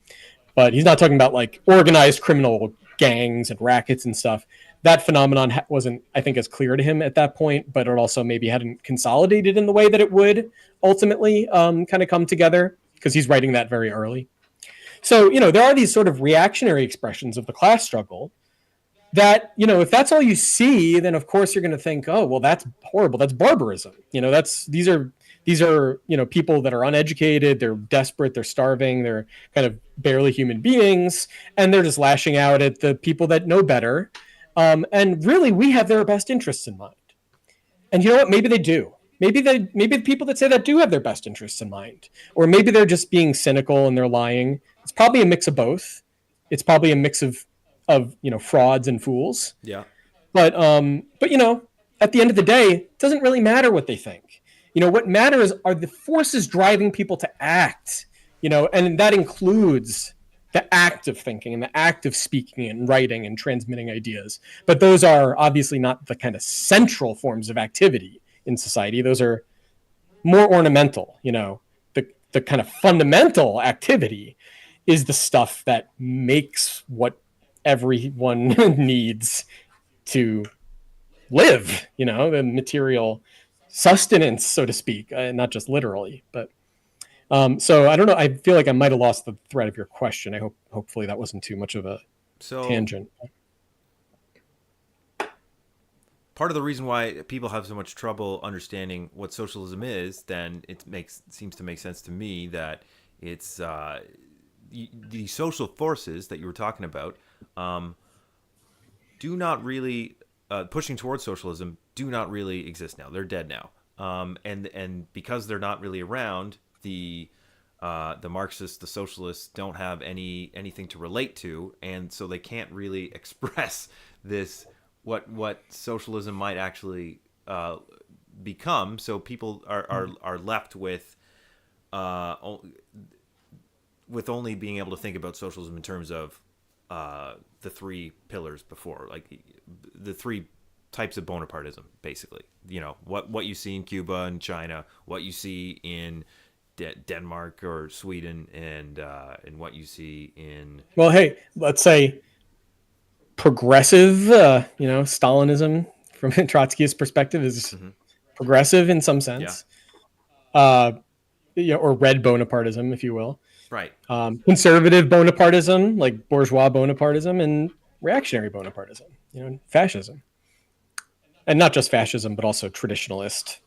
But he's not talking about like organized criminal gangs and rackets and stuff. That phenomenon wasn't, I think, as clear to him at that point, but it also maybe hadn't consolidated in the way that it would ultimately kind of come together, because he's writing that very early. So, there are these sort of reactionary expressions of the class struggle that, if that's all you see, then of course you're going to think, oh, well, that's horrible. That's barbarism. These are people that are uneducated, they're desperate, they're starving, they're kind of barely human beings, and they're just lashing out at the people that know better. And really, we have their best interests in mind. And you know what? Maybe they do. Maybe the people that say that do have their best interests in mind, or maybe they're just being cynical and they're lying. It's probably a mix of both. It's probably a mix of frauds and fools. Yeah. But at the end of the day, it doesn't really matter what they think. What matters are the forces driving people to act. And that includes the act of thinking and the act of speaking and writing and transmitting ideas. But those are obviously not the kind of central forms of activity in society. Those are more ornamental. The kind of fundamental activity is the stuff that makes what everyone needs to live, the material sustenance, so to speak, not just literally. But so I don't know. I feel like I might have lost the thread of your question. Hopefully that wasn't too much of a tangent. Part of the reason why people have so much trouble understanding what socialism is, then seems to make sense to me that it's the social forces that you were talking about do not really pushing towards socialism do not really exist now. They're dead now, and because they're not really around, the Marxists, the socialists, don't have anything to relate to, and so they can't really express this what socialism might actually become. So people are left with only being able to think about socialism in terms of the three pillars before, like the three types of Bonapartism, basically. What you see in Cuba and China, what you see in Denmark or Sweden, and what you see in... Well, hey, let's say progressive, Stalinism from Trotsky's perspective is progressive in some sense. Yeah. Or red Bonapartism, if you will. Right. Conservative Bonapartism, like bourgeois Bonapartism, and reactionary Bonapartism, fascism. And not just fascism, but also traditionalist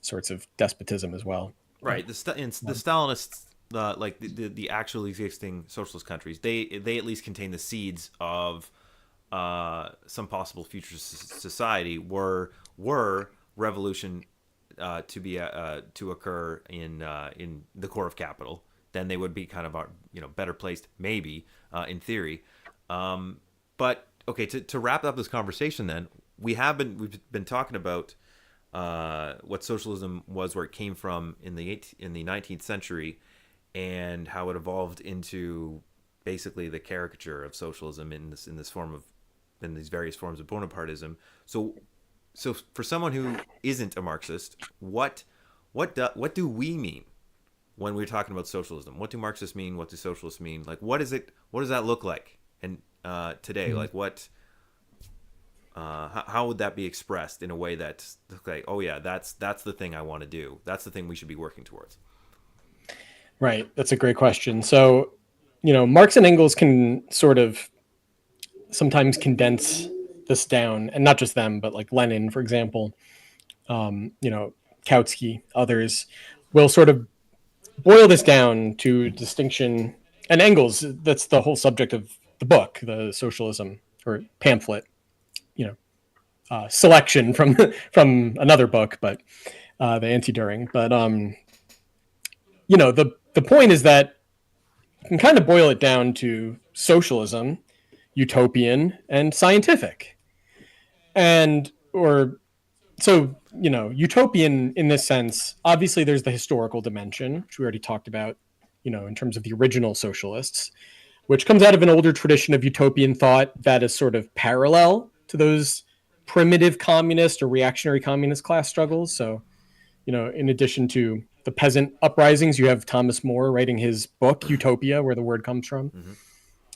sorts of despotism as well. Right. The Stalinists, like the actual existing socialist countries, they at least contain the seeds of some possible future society were revolution to occur in the core of capital. Then they would be kind of better placed, maybe, in theory. But okay, to wrap up this conversation, then we've been talking about what socialism was, where it came from in the 19th century, and how it evolved into basically the caricature of socialism in this form of in these various forms of Bonapartism. So for someone who isn't a Marxist, what do we mean when we're talking about socialism? What do Marxists mean? What do socialists mean? Like, what is it? What does that look like? And today, like, what? How would that be expressed in a way that's like, oh yeah, that's the thing I want to do. That's the thing we should be working towards. Right. That's a great question. So, Marx and Engels can sort of sometimes condense this down, and not just them, but like Lenin, for example, Kautsky, others will sort of boil this down to distinction. And Engels, that's the whole subject of the book, the Socialism or pamphlet, selection from another book, but the Anti-Düring. But the point is that you can kind of boil it down to socialism, utopian, and scientific. Utopian in this sense, obviously there's the historical dimension, which we already talked about, in terms of the original socialists, which comes out of an older tradition of utopian thought that is sort of parallel to those primitive communist or reactionary communist class struggles. So, in addition to the peasant uprisings, you have Thomas More writing his book, Utopia, where the word comes from,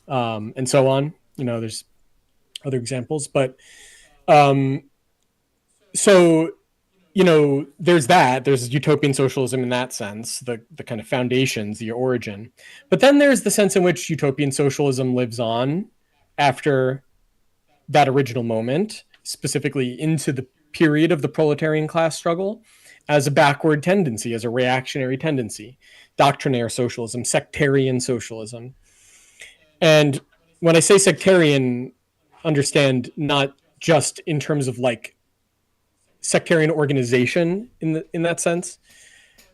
and so on. There's other examples, but there's that. There's utopian socialism in that sense, the kind of foundations, the origin. But then there's the sense in which utopian socialism lives on after that original moment, specifically into the period of the proletarian class struggle, as a backward tendency, as a reactionary tendency, doctrinaire socialism, sectarian socialism. And when I say sectarian, understand not just in terms of like sectarian organization in that sense,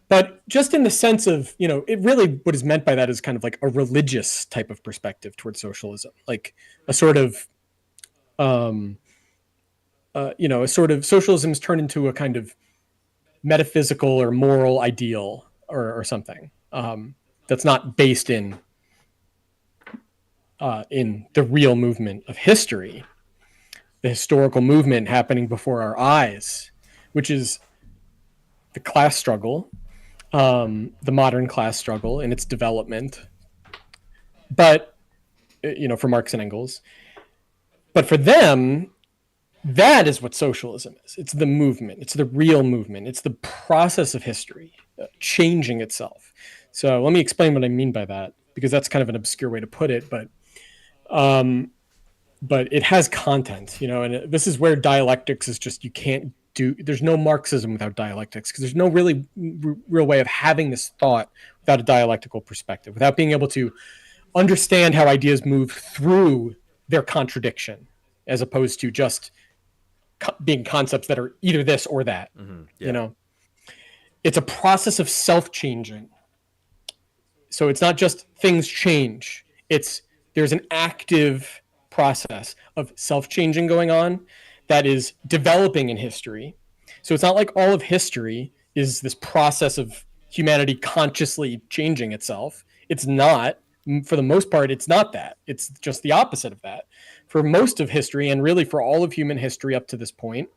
but just in the sense of, it really, what is meant by that is kind of like a religious type of perspective towards socialism, like a sort of, socialism is turned into a kind of metaphysical or moral ideal or something that's not based in the real movement of history, the historical movement happening before our eyes, which is the class struggle, the modern class struggle in its development. But, for Marx and Engels. But for them, that is what socialism is. It's the movement. It's the real movement. It's the process of history changing itself. So let me explain what I mean by that, because that's kind of an obscure way to put it, but it has content, and this is where dialectics is just, there's no Marxism without dialectics, because there's no really real way of having this thought without a dialectical perspective, without being able to understand how ideas move through their contradiction, as opposed to just being concepts that are either this or that. It's a process of self-changing. So it's not just things change. There's an active process of self-changing going on that is developing in history. So it's not like all of history is this process of humanity consciously changing itself. It's not. For the most part, it's not that. It's just the opposite of that. For most of history, and really for all of human history up to this point,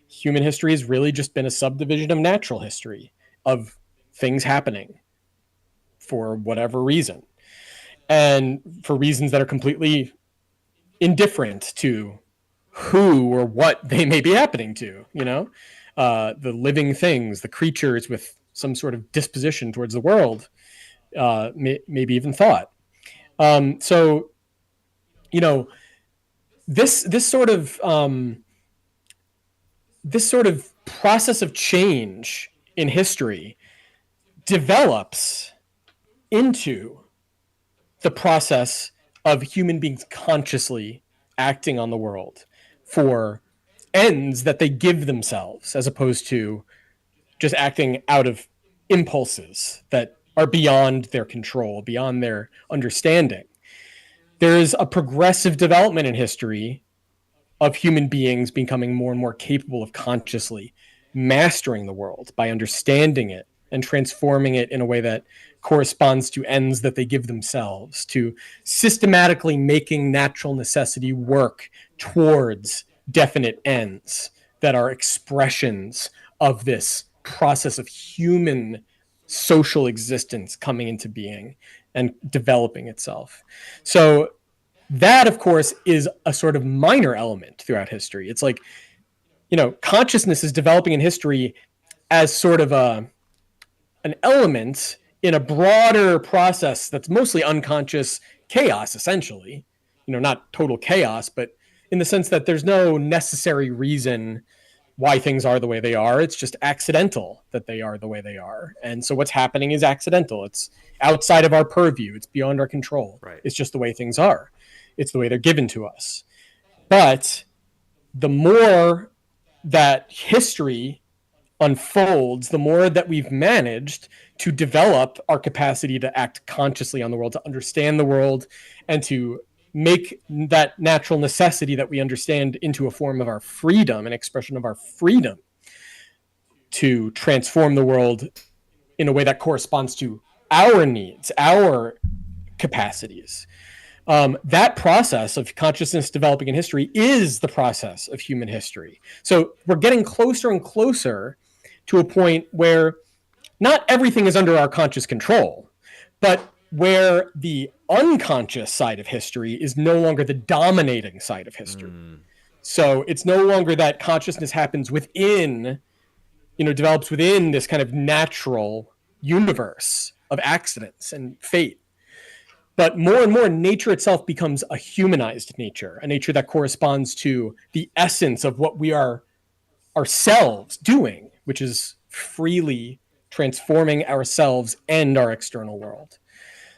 human history has really just been a subdivision of natural history, of things happening for whatever reason, and for reasons that are completely indifferent to who or what they may be happening to, the living things, the creatures with some sort of disposition towards the world, maybe even thought. This sort of process of change in history develops into the process of human beings consciously acting on the world for ends that they give themselves, as opposed to just acting out of impulses that are beyond their control, beyond their understanding. There is a progressive development in history of human beings becoming more and more capable of consciously mastering the world, by understanding it and transforming it in a way that corresponds to ends that they give themselves, to systematically making natural necessity work towards definite ends that are expressions of this process of human social existence coming into being and developing itself. So that, of course, is a sort of minor element throughout history. It's like, consciousness is developing in history as sort of an element in a broader process that's mostly unconscious chaos, essentially. Not total chaos, but in the sense that there's no necessary reason why things are the way they are. It's just accidental that they are the way they are. And so what's happening is accidental. It's outside of our purview. It's beyond our control. Right. It's just the way things are. It's the way they're given to us. But the more that history unfolds, the more that we've managed to develop our capacity to act consciously on the world, to understand the world, and to make that natural necessity that we understand into a form of our freedom, an expression of our freedom to transform the world in a way that corresponds to our needs, our capacities. That process of consciousness developing in history is the process of human history. So we're getting closer and closer to a point where not everything is under our conscious control, but where the unconscious side of history is no longer the dominating side of history. So it's no longer that consciousness happens within, develops within this kind of natural universe of accidents and fate. But more and more, nature itself becomes a humanized nature, a nature that corresponds to the essence of what we are ourselves doing, which is freely transforming ourselves and our external world.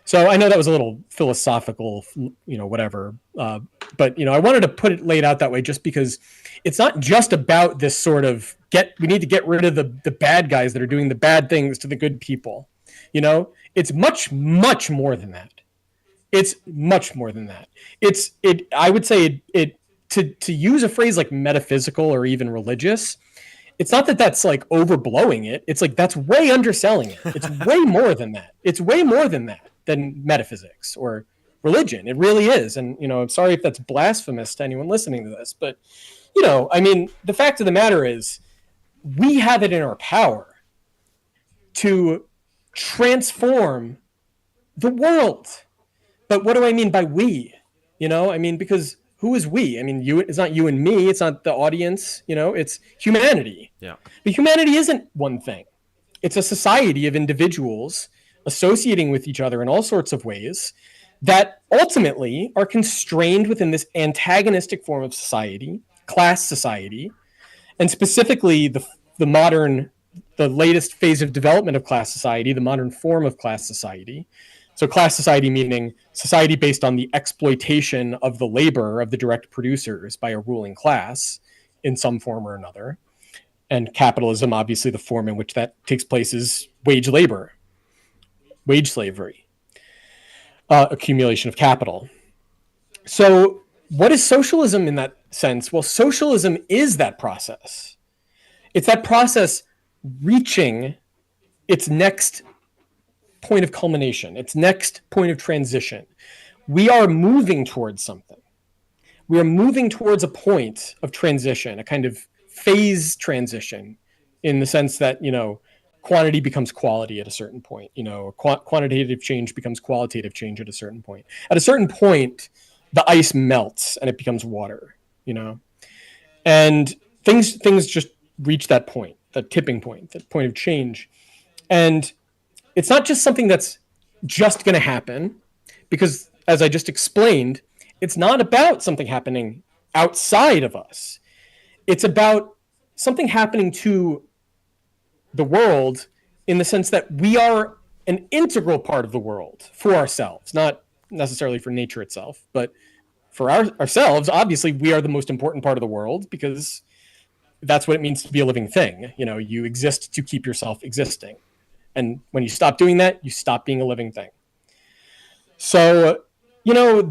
So I know that was a little philosophical, whatever. But, I wanted to put it laid out that way just because it's not just about this sort of we need to get rid of the bad guys that are doing the bad things to the good people. It's much, much more than that. It's much more than that. I would say to use a phrase like metaphysical or even religious, it's not that that's like overblowing it. It's like that's way underselling it. It's way more than that. It's way more than that than metaphysics or religion. It really is. And, I'm sorry if that's blasphemous to anyone listening to this, but, the fact of the matter is we have it in our power to transform the world. But what do I mean by we? Because who is we? It's not you and me. It's not the audience. It's humanity. Yeah. But humanity isn't one thing. It's a society of individuals associating with each other in all sorts of ways that ultimately are constrained within this antagonistic form of society, class society, and specifically the latest phase of development of class society, the modern form of class society. So class society meaning society based on the exploitation of the labor of the direct producers by a ruling class in some form or another. And capitalism, obviously the form in which that takes place is wage labor, wage slavery, accumulation of capital. So what is socialism in that sense? Well, socialism is that process. It's that process reaching its next point of culmination, its next point of transition. We are moving towards something. We are moving towards a point of transition, a kind of phase transition, in the sense that, quantity becomes quality at a certain point. Quantitative change becomes qualitative change at a certain point. At a certain point, the ice melts and it becomes water, and things just reach that point, that tipping point, that point of change. And it's not just something that's just going to happen, because as I just explained, it's not about something happening outside of us. It's about something happening to the world in the sense that we are an integral part of the world for ourselves, not necessarily for nature itself, but for ourselves. Obviously, we are the most important part of the world because that's what it means to be a living thing. You exist to keep yourself existing. And when you stop doing that, you stop being a living thing. So,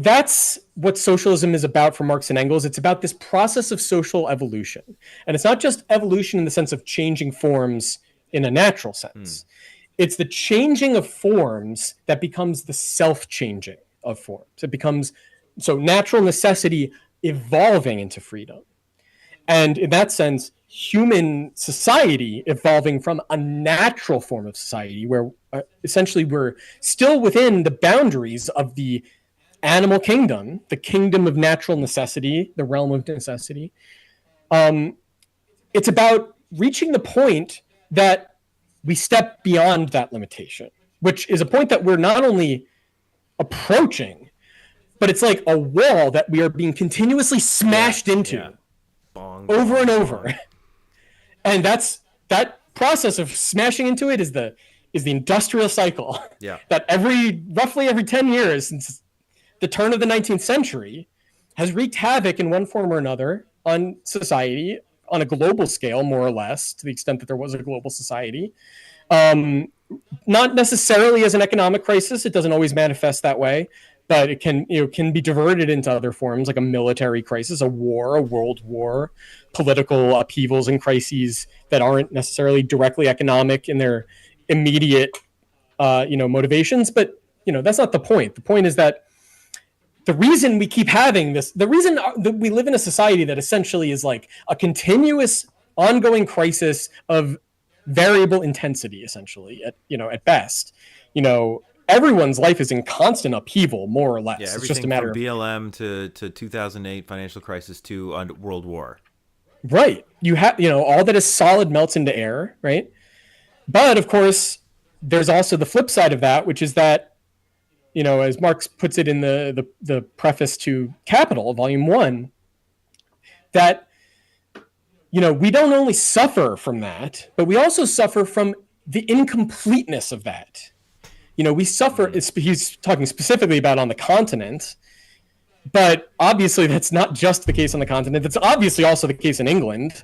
That's what socialism is about for Marx and Engels. It's about this process of social evolution. And it's not just evolution in the sense of changing forms in a natural sense. It's the changing of forms that becomes the self-changing of forms. It becomes, so natural necessity evolving into freedom. And in that sense, human society evolving from a natural form of society where essentially we're still within the boundaries of the animal kingdom, the kingdom of natural necessity, the realm of necessity. It's about reaching the point that we step beyond that limitation, which is a point that we're not only approaching, but it's like a wall that we are being continuously smashed into Bong, over bong, and over. bong. And that process of smashing into it is the industrial cycle. Yeah. That roughly every 10 years since the turn of the 19th century has wreaked havoc in one form or another on society on a global scale, more or less, to the extent that there was a global society. Not necessarily as an economic crisis. It doesn't always manifest that way, but it can be diverted into other forms, like a military crisis, a war, a world war, political upheavals and crises that aren't necessarily directly economic in their immediate motivations. But that's not the point. The point is that the reason we keep having this, the reason that we live in a society that essentially is like a continuous ongoing crisis of variable intensity, essentially, at best, everyone's life is in constant upheaval, more or less. Yeah, it's just a matter from BLM to 2008 financial crisis to World War. Right. You have, all that is solid melts into air, right? But of course, there's also the flip side of that, which is that, as Marx puts it in the preface to Capital, Volume 1, that, we don't only suffer from that, but we also suffer from the incompleteness of that. We suffer, he's talking specifically about on the continent, but obviously that's not just the case on the continent. That's obviously also the case in England.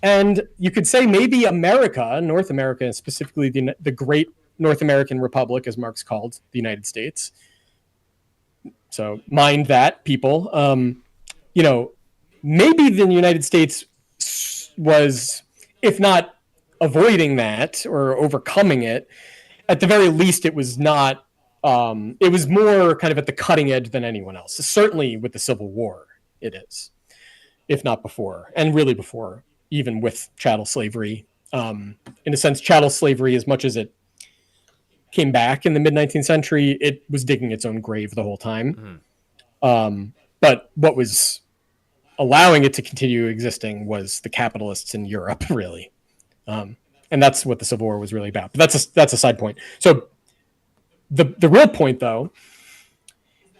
And you could say maybe America, North America, specifically the great North American Republic, as Marx called the United States. So mind that, people. Maybe the United States was, if not avoiding that or overcoming it, at the very least, it was not. It was more kind of at the cutting edge than anyone else. Certainly with the Civil War, it is, if not before, and really before, even with chattel slavery. In a sense, chattel slavery, as much as it came back in the mid-19th century, it was digging its own grave the whole time. But what was allowing it to continue existing was the capitalists in Europe, really. And that's what the Civil War was really about. But that's a side point. So the real point, though,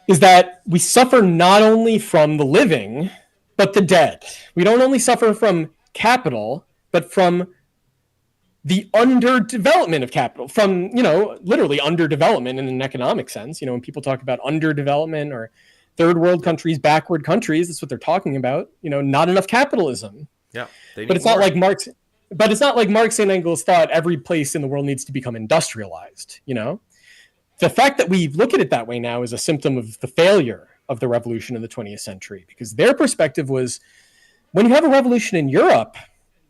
is that we suffer not only from the living, but the dead. We don't only suffer from capital, but from the underdevelopment of capital, from, literally underdevelopment in an economic sense. When people talk about underdevelopment or third world countries, backward countries, that's what they're talking about. Not enough capitalism. Yeah. But it's not like Marx. But it's not like Marx and Engels thought every place in the world needs to become industrialized. The fact that we look at it that way now is a symptom of the failure of the revolution in the 20th century, because their perspective was, when you have a revolution in Europe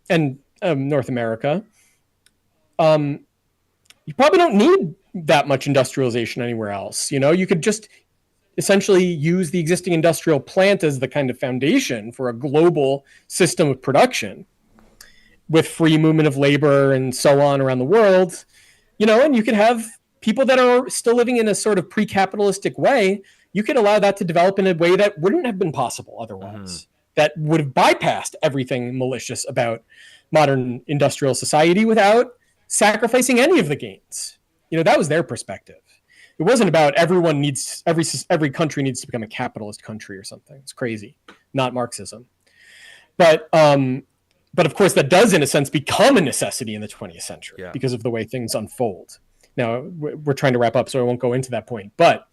and North America, you probably don't need that much industrialization anywhere else. You could just essentially use the existing industrial plant as the kind of foundation for a global system of production with free movement of labor and so on around the world, and you could have people that are still living in a sort of pre-capitalistic way. You could allow that to develop in a way that wouldn't have been possible otherwise, that would have bypassed everything malicious about modern industrial society without sacrificing any of the gains. That was their perspective. It wasn't about every country needs to become a capitalist country or something. It's crazy, not Marxism. But of course, that does, in a sense, become a necessity in the 20th century because of the way things unfold. Now, we're trying to wrap up, so I won't go into that point. But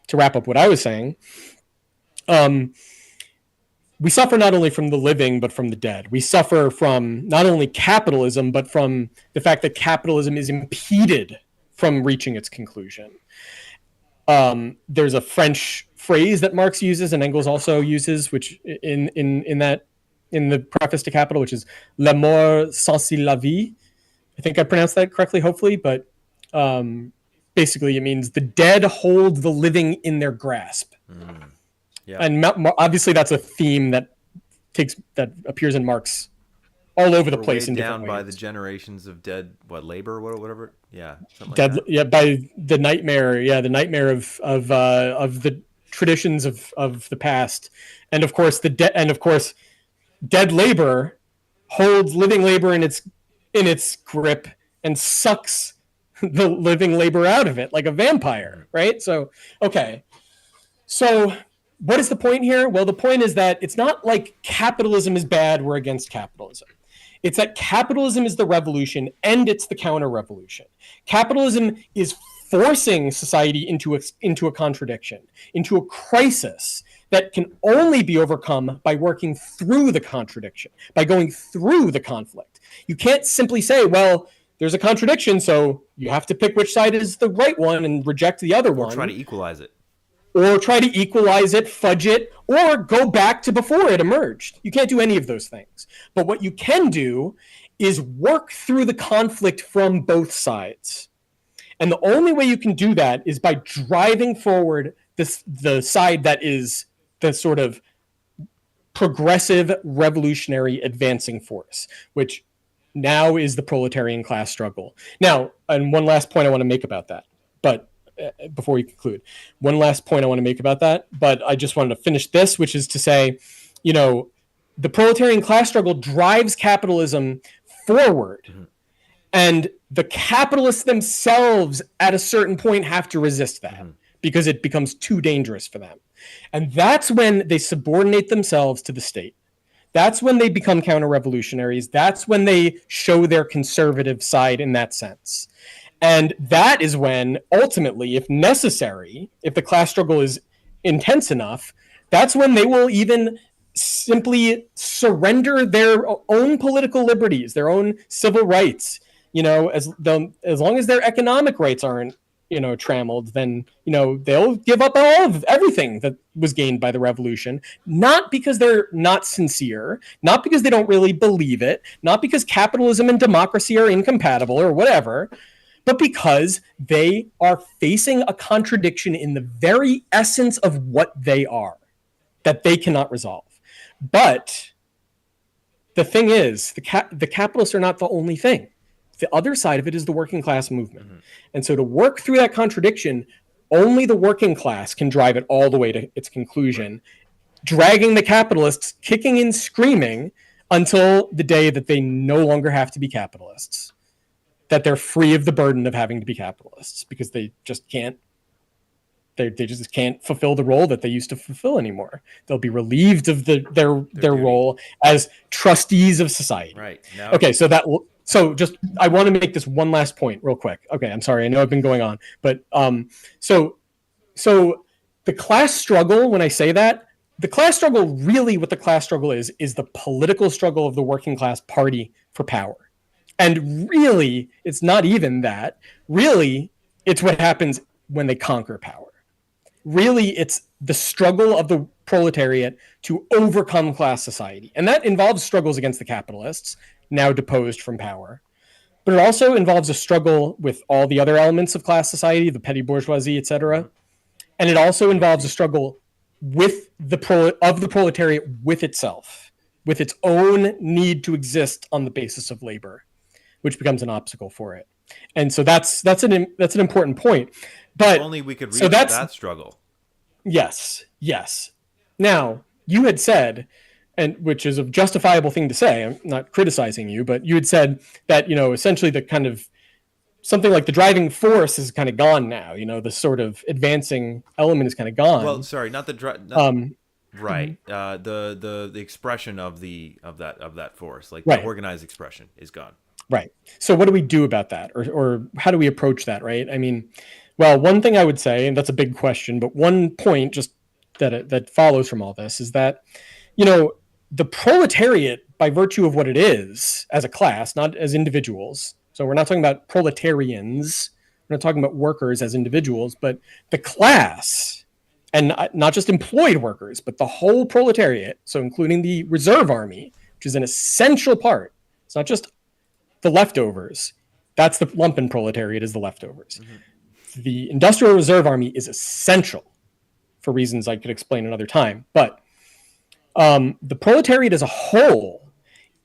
to wrap up what I was saying, we suffer not only from the living, but from the dead. We suffer from not only capitalism, but from the fact that capitalism is impeded from reaching its conclusion. There's a French phrase that Marx uses and Engels also uses, which in the preface to Capital, which is "la mort sensit la vie." I think I pronounced that correctly, hopefully, but basically it means the dead hold the living in their grasp. Yeah. And obviously that's a theme that appears in Marx all over the place in different ways. Down by the generations of dead, labor, whatever. Yeah, something dead, like that. Yeah, by the nightmare. Yeah, the nightmare of the traditions of the past, and of course dead labor holds living labor in its grip and sucks the living labor out of it like a vampire, right? So, okay. So, what is the point here? Well, the point is that it's not like capitalism is bad, we're against capitalism. It's that capitalism is the revolution and it's the counter-revolution. Capitalism is forcing society into a contradiction, into a crisis that can only be overcome by working through the contradiction, by going through the conflict. You can't simply say, well, there's a contradiction, so you have to pick which side is the right one and reject the other one. Or try to equalize it. Or try to equalize it, fudge it, or go back to before it emerged. You can't do any of those things. But what you can do is work through the conflict from both sides. And the only way you can do that is by driving forward the side that is the sort of progressive, revolutionary, advancing force, which now is the proletarian class struggle. Now, and one last point I want to make about that, but before we conclude, one last point I want to make about that, but I just wanted to finish this, which is to say, the proletarian class struggle drives capitalism forward. Mm-hmm. And the capitalists themselves at a certain point have to resist that because it becomes too dangerous for them. And that's when they subordinate themselves to the state. That's when they become counter-revolutionaries. That's when they show their conservative side in that sense. And that is when, ultimately, if necessary, if the class struggle is intense enough, that's when they will even simply surrender their own political liberties, their own civil rights. As long as their economic rights aren't, trammeled, then, they'll give up all of everything that was gained by the revolution, not because they're not sincere, not because they don't really believe it, not because capitalism and democracy are incompatible or whatever, but because they are facing a contradiction in the very essence of what they are, that they cannot resolve. But the thing is, the capitalists are not the only thing. The other side of it is the working class movement. Mm-hmm. And so to work through that contradiction, only the working class can drive it all the way to its conclusion, dragging the capitalists kicking and screaming until the day that they no longer have to be capitalists, that they're free of the burden of having to be capitalists because they just can't. They just can't fulfill the role that they used to fulfill anymore. They'll be relieved of their role as trustees of society. Right. Now, okay, so just I want to make this one last point real quick. Okay, I'm sorry. I know I've been going on, but so the class struggle, when I say that, the class struggle, really what the class struggle is the political struggle of the working class party for power. And really, it's not even that. Really, it's what happens when they conquer power. Really, it's the struggle of the proletariat to overcome class society. And that involves struggles against the capitalists, now deposed from power. But it also involves a struggle with all the other elements of class society, the petty bourgeoisie, etc. And it also involves a struggle with the proletariat with itself, with its own need to exist on the basis of labor, which becomes an obstacle for it. And so that's an important point. But if only we could reach that struggle. Yes. Now, you had said, and which is a justifiable thing to say, I'm not criticizing you, but you had said that, essentially the kind of something like the driving force is kind of gone now, the sort of advancing element is kind of gone. Well, sorry, not the right. The expression of that force, like the organized expression is gone. Right. So what do we do about that? Or how do we approach that, right? I mean, well, one thing I would say, and that's a big question, but one point just that follows from all this is that, the proletariat, by virtue of what it is as a class, not as individuals. So we're not talking about proletarians. We're not talking about workers as individuals, but the class and not just employed workers, but the whole proletariat, so including the reserve army, which is an essential part. It's not just the leftovers. That's the lumpen proletariat is the leftovers. The industrial reserve army is essential for reasons I could explain another time. But the proletariat as a whole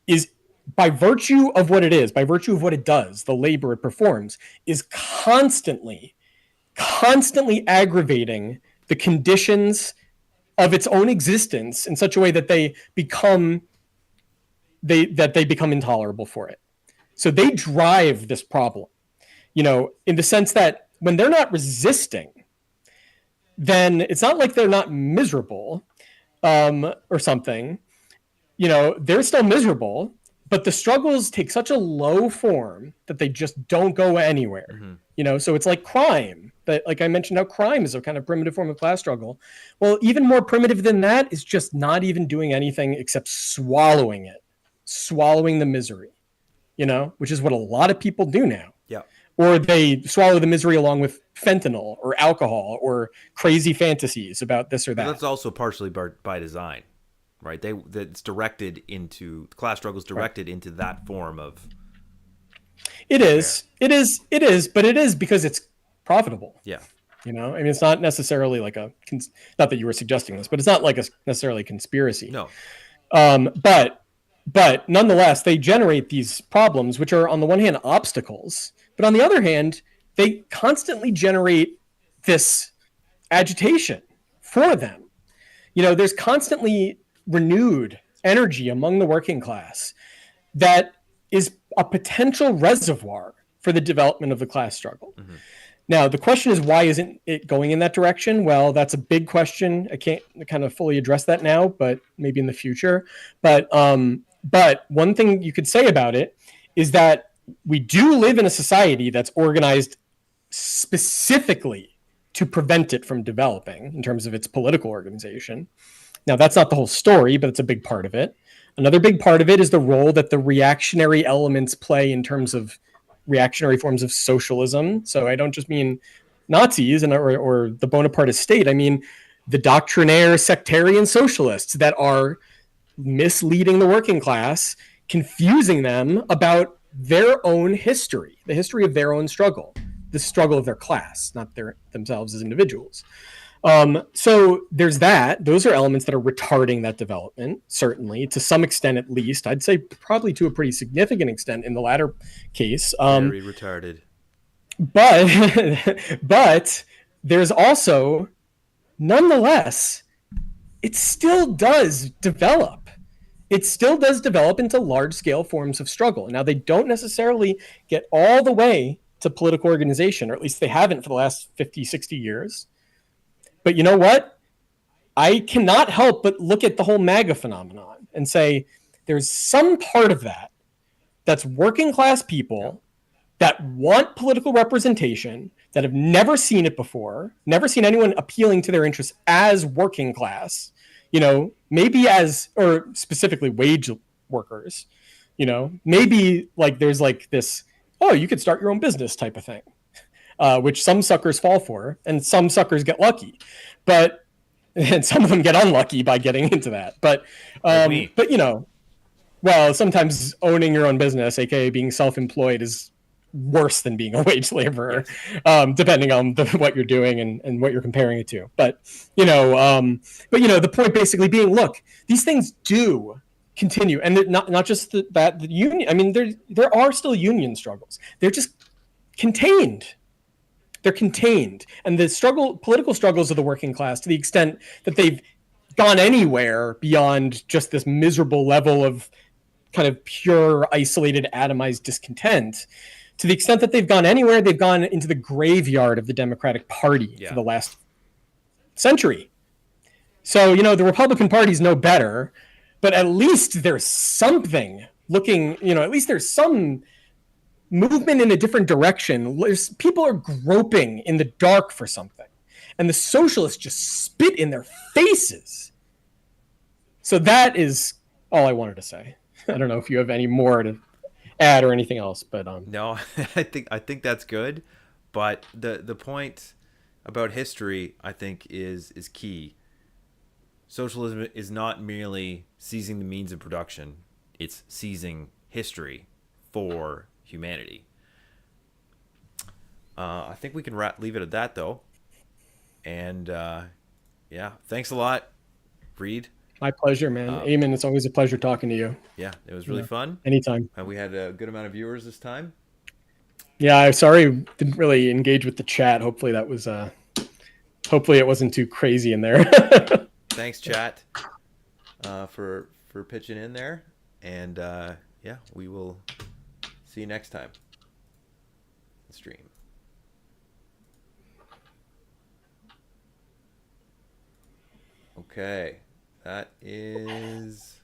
is, by virtue of what it is, by virtue of what it does, the labor it performs, is constantly aggravating the conditions of its own existence in such a way that they become intolerable for it. So they drive this problem, in the sense that when they're not resisting, then it's not like they're not miserable or something. They're still miserable, but the struggles take such a low form that they just don't go anywhere. So it's like crime. But like I mentioned, how crime is a kind of primitive form of class struggle. Well, even more primitive than that is just not even doing anything except swallowing the misery, which is what a lot of people do now. Yeah. Or they swallow the misery along with fentanyl or alcohol or crazy fantasies about this or that. But that's also partially by design, right? It's directed into class struggles, directed into that form of. It is, but it is because it's profitable. Yeah. It's not necessarily like not that you were suggesting this, but it's not like necessarily a conspiracy. No. But nonetheless, they generate these problems, which are on the one hand obstacles, but on the other hand, they constantly generate this agitation for them. There's constantly renewed energy among the working class that is a potential reservoir for the development of the class struggle. Now, the question is, why isn't it going in that direction? Well, that's a big question. I can't kind of fully address that now, but maybe in the future. But one thing you could say about it is that we do live in a society that's organized specifically to prevent it from developing in terms of its political organization. Now, that's not the whole story, but it's a big part of it. Another big part of it is the role that the reactionary elements play in terms of reactionary forms of socialism. So I don't just mean Nazis or the Bonapartist state. I mean the doctrinaire sectarian socialists that are misleading the working class, confusing them about their own history, the history of their own struggle, the struggle of their class, not themselves as individuals. So there's that. Those are elements that are retarding that development, certainly, to some extent at least. I'd say probably to a pretty significant extent in the latter case. Very retarded. But there's also, nonetheless, it still does develop. It still does develop into large-scale forms of struggle. Now, they don't necessarily get all the way to political organization, or at least they haven't for the last 50, 60 years. But you know what? I cannot help but look at the whole MAGA phenomenon and say there's some part of that that's working class people that want political representation, that have never seen it before, never seen anyone appealing to their interests as working class, maybe or specifically wage workers, maybe like there's like this, oh, you could start your own business type of thing. Which some suckers fall for, and some suckers get lucky, and some of them get unlucky by getting into that. But sometimes owning your own business, aka being self-employed, is worse than being a wage laborer, depending on what you're doing and what you're comparing it to. But the point basically being, look, these things do continue, and not just the union. I mean, there are still union struggles. They're just contained. They're contained. And the political struggles of the working class, to the extent that they've gone anywhere beyond just this miserable level of kind of pure, isolated, atomized discontent, to the extent that they've gone anywhere, they've gone into the graveyard of the Democratic Party for the last century. So, the Republican Party's no better, but at least there's something at least there's some movement in a different direction. People are groping in the dark for something, and the socialists just spit in their faces. So that is all I wanted to say. I don't know if you have any more to add or anything else, but no, I think that's good. But the point about history, I think, is key. Socialism is not merely seizing the means of production; it's seizing history for humanity. I think we can leave it at that, though. And yeah, thanks a lot, Reid. My pleasure, man. Um, Eamon, it's always a pleasure talking to you. yeah, it was really Yeah, fun. anytime. We had a good amount of viewers this time. Yeah, I'm sorry didn't really engage with the chat. Hopefully that was hopefully it wasn't too crazy in there. Thanks, chat, for pitching in there. And yeah, we will see you next time. Stream. Okay, that is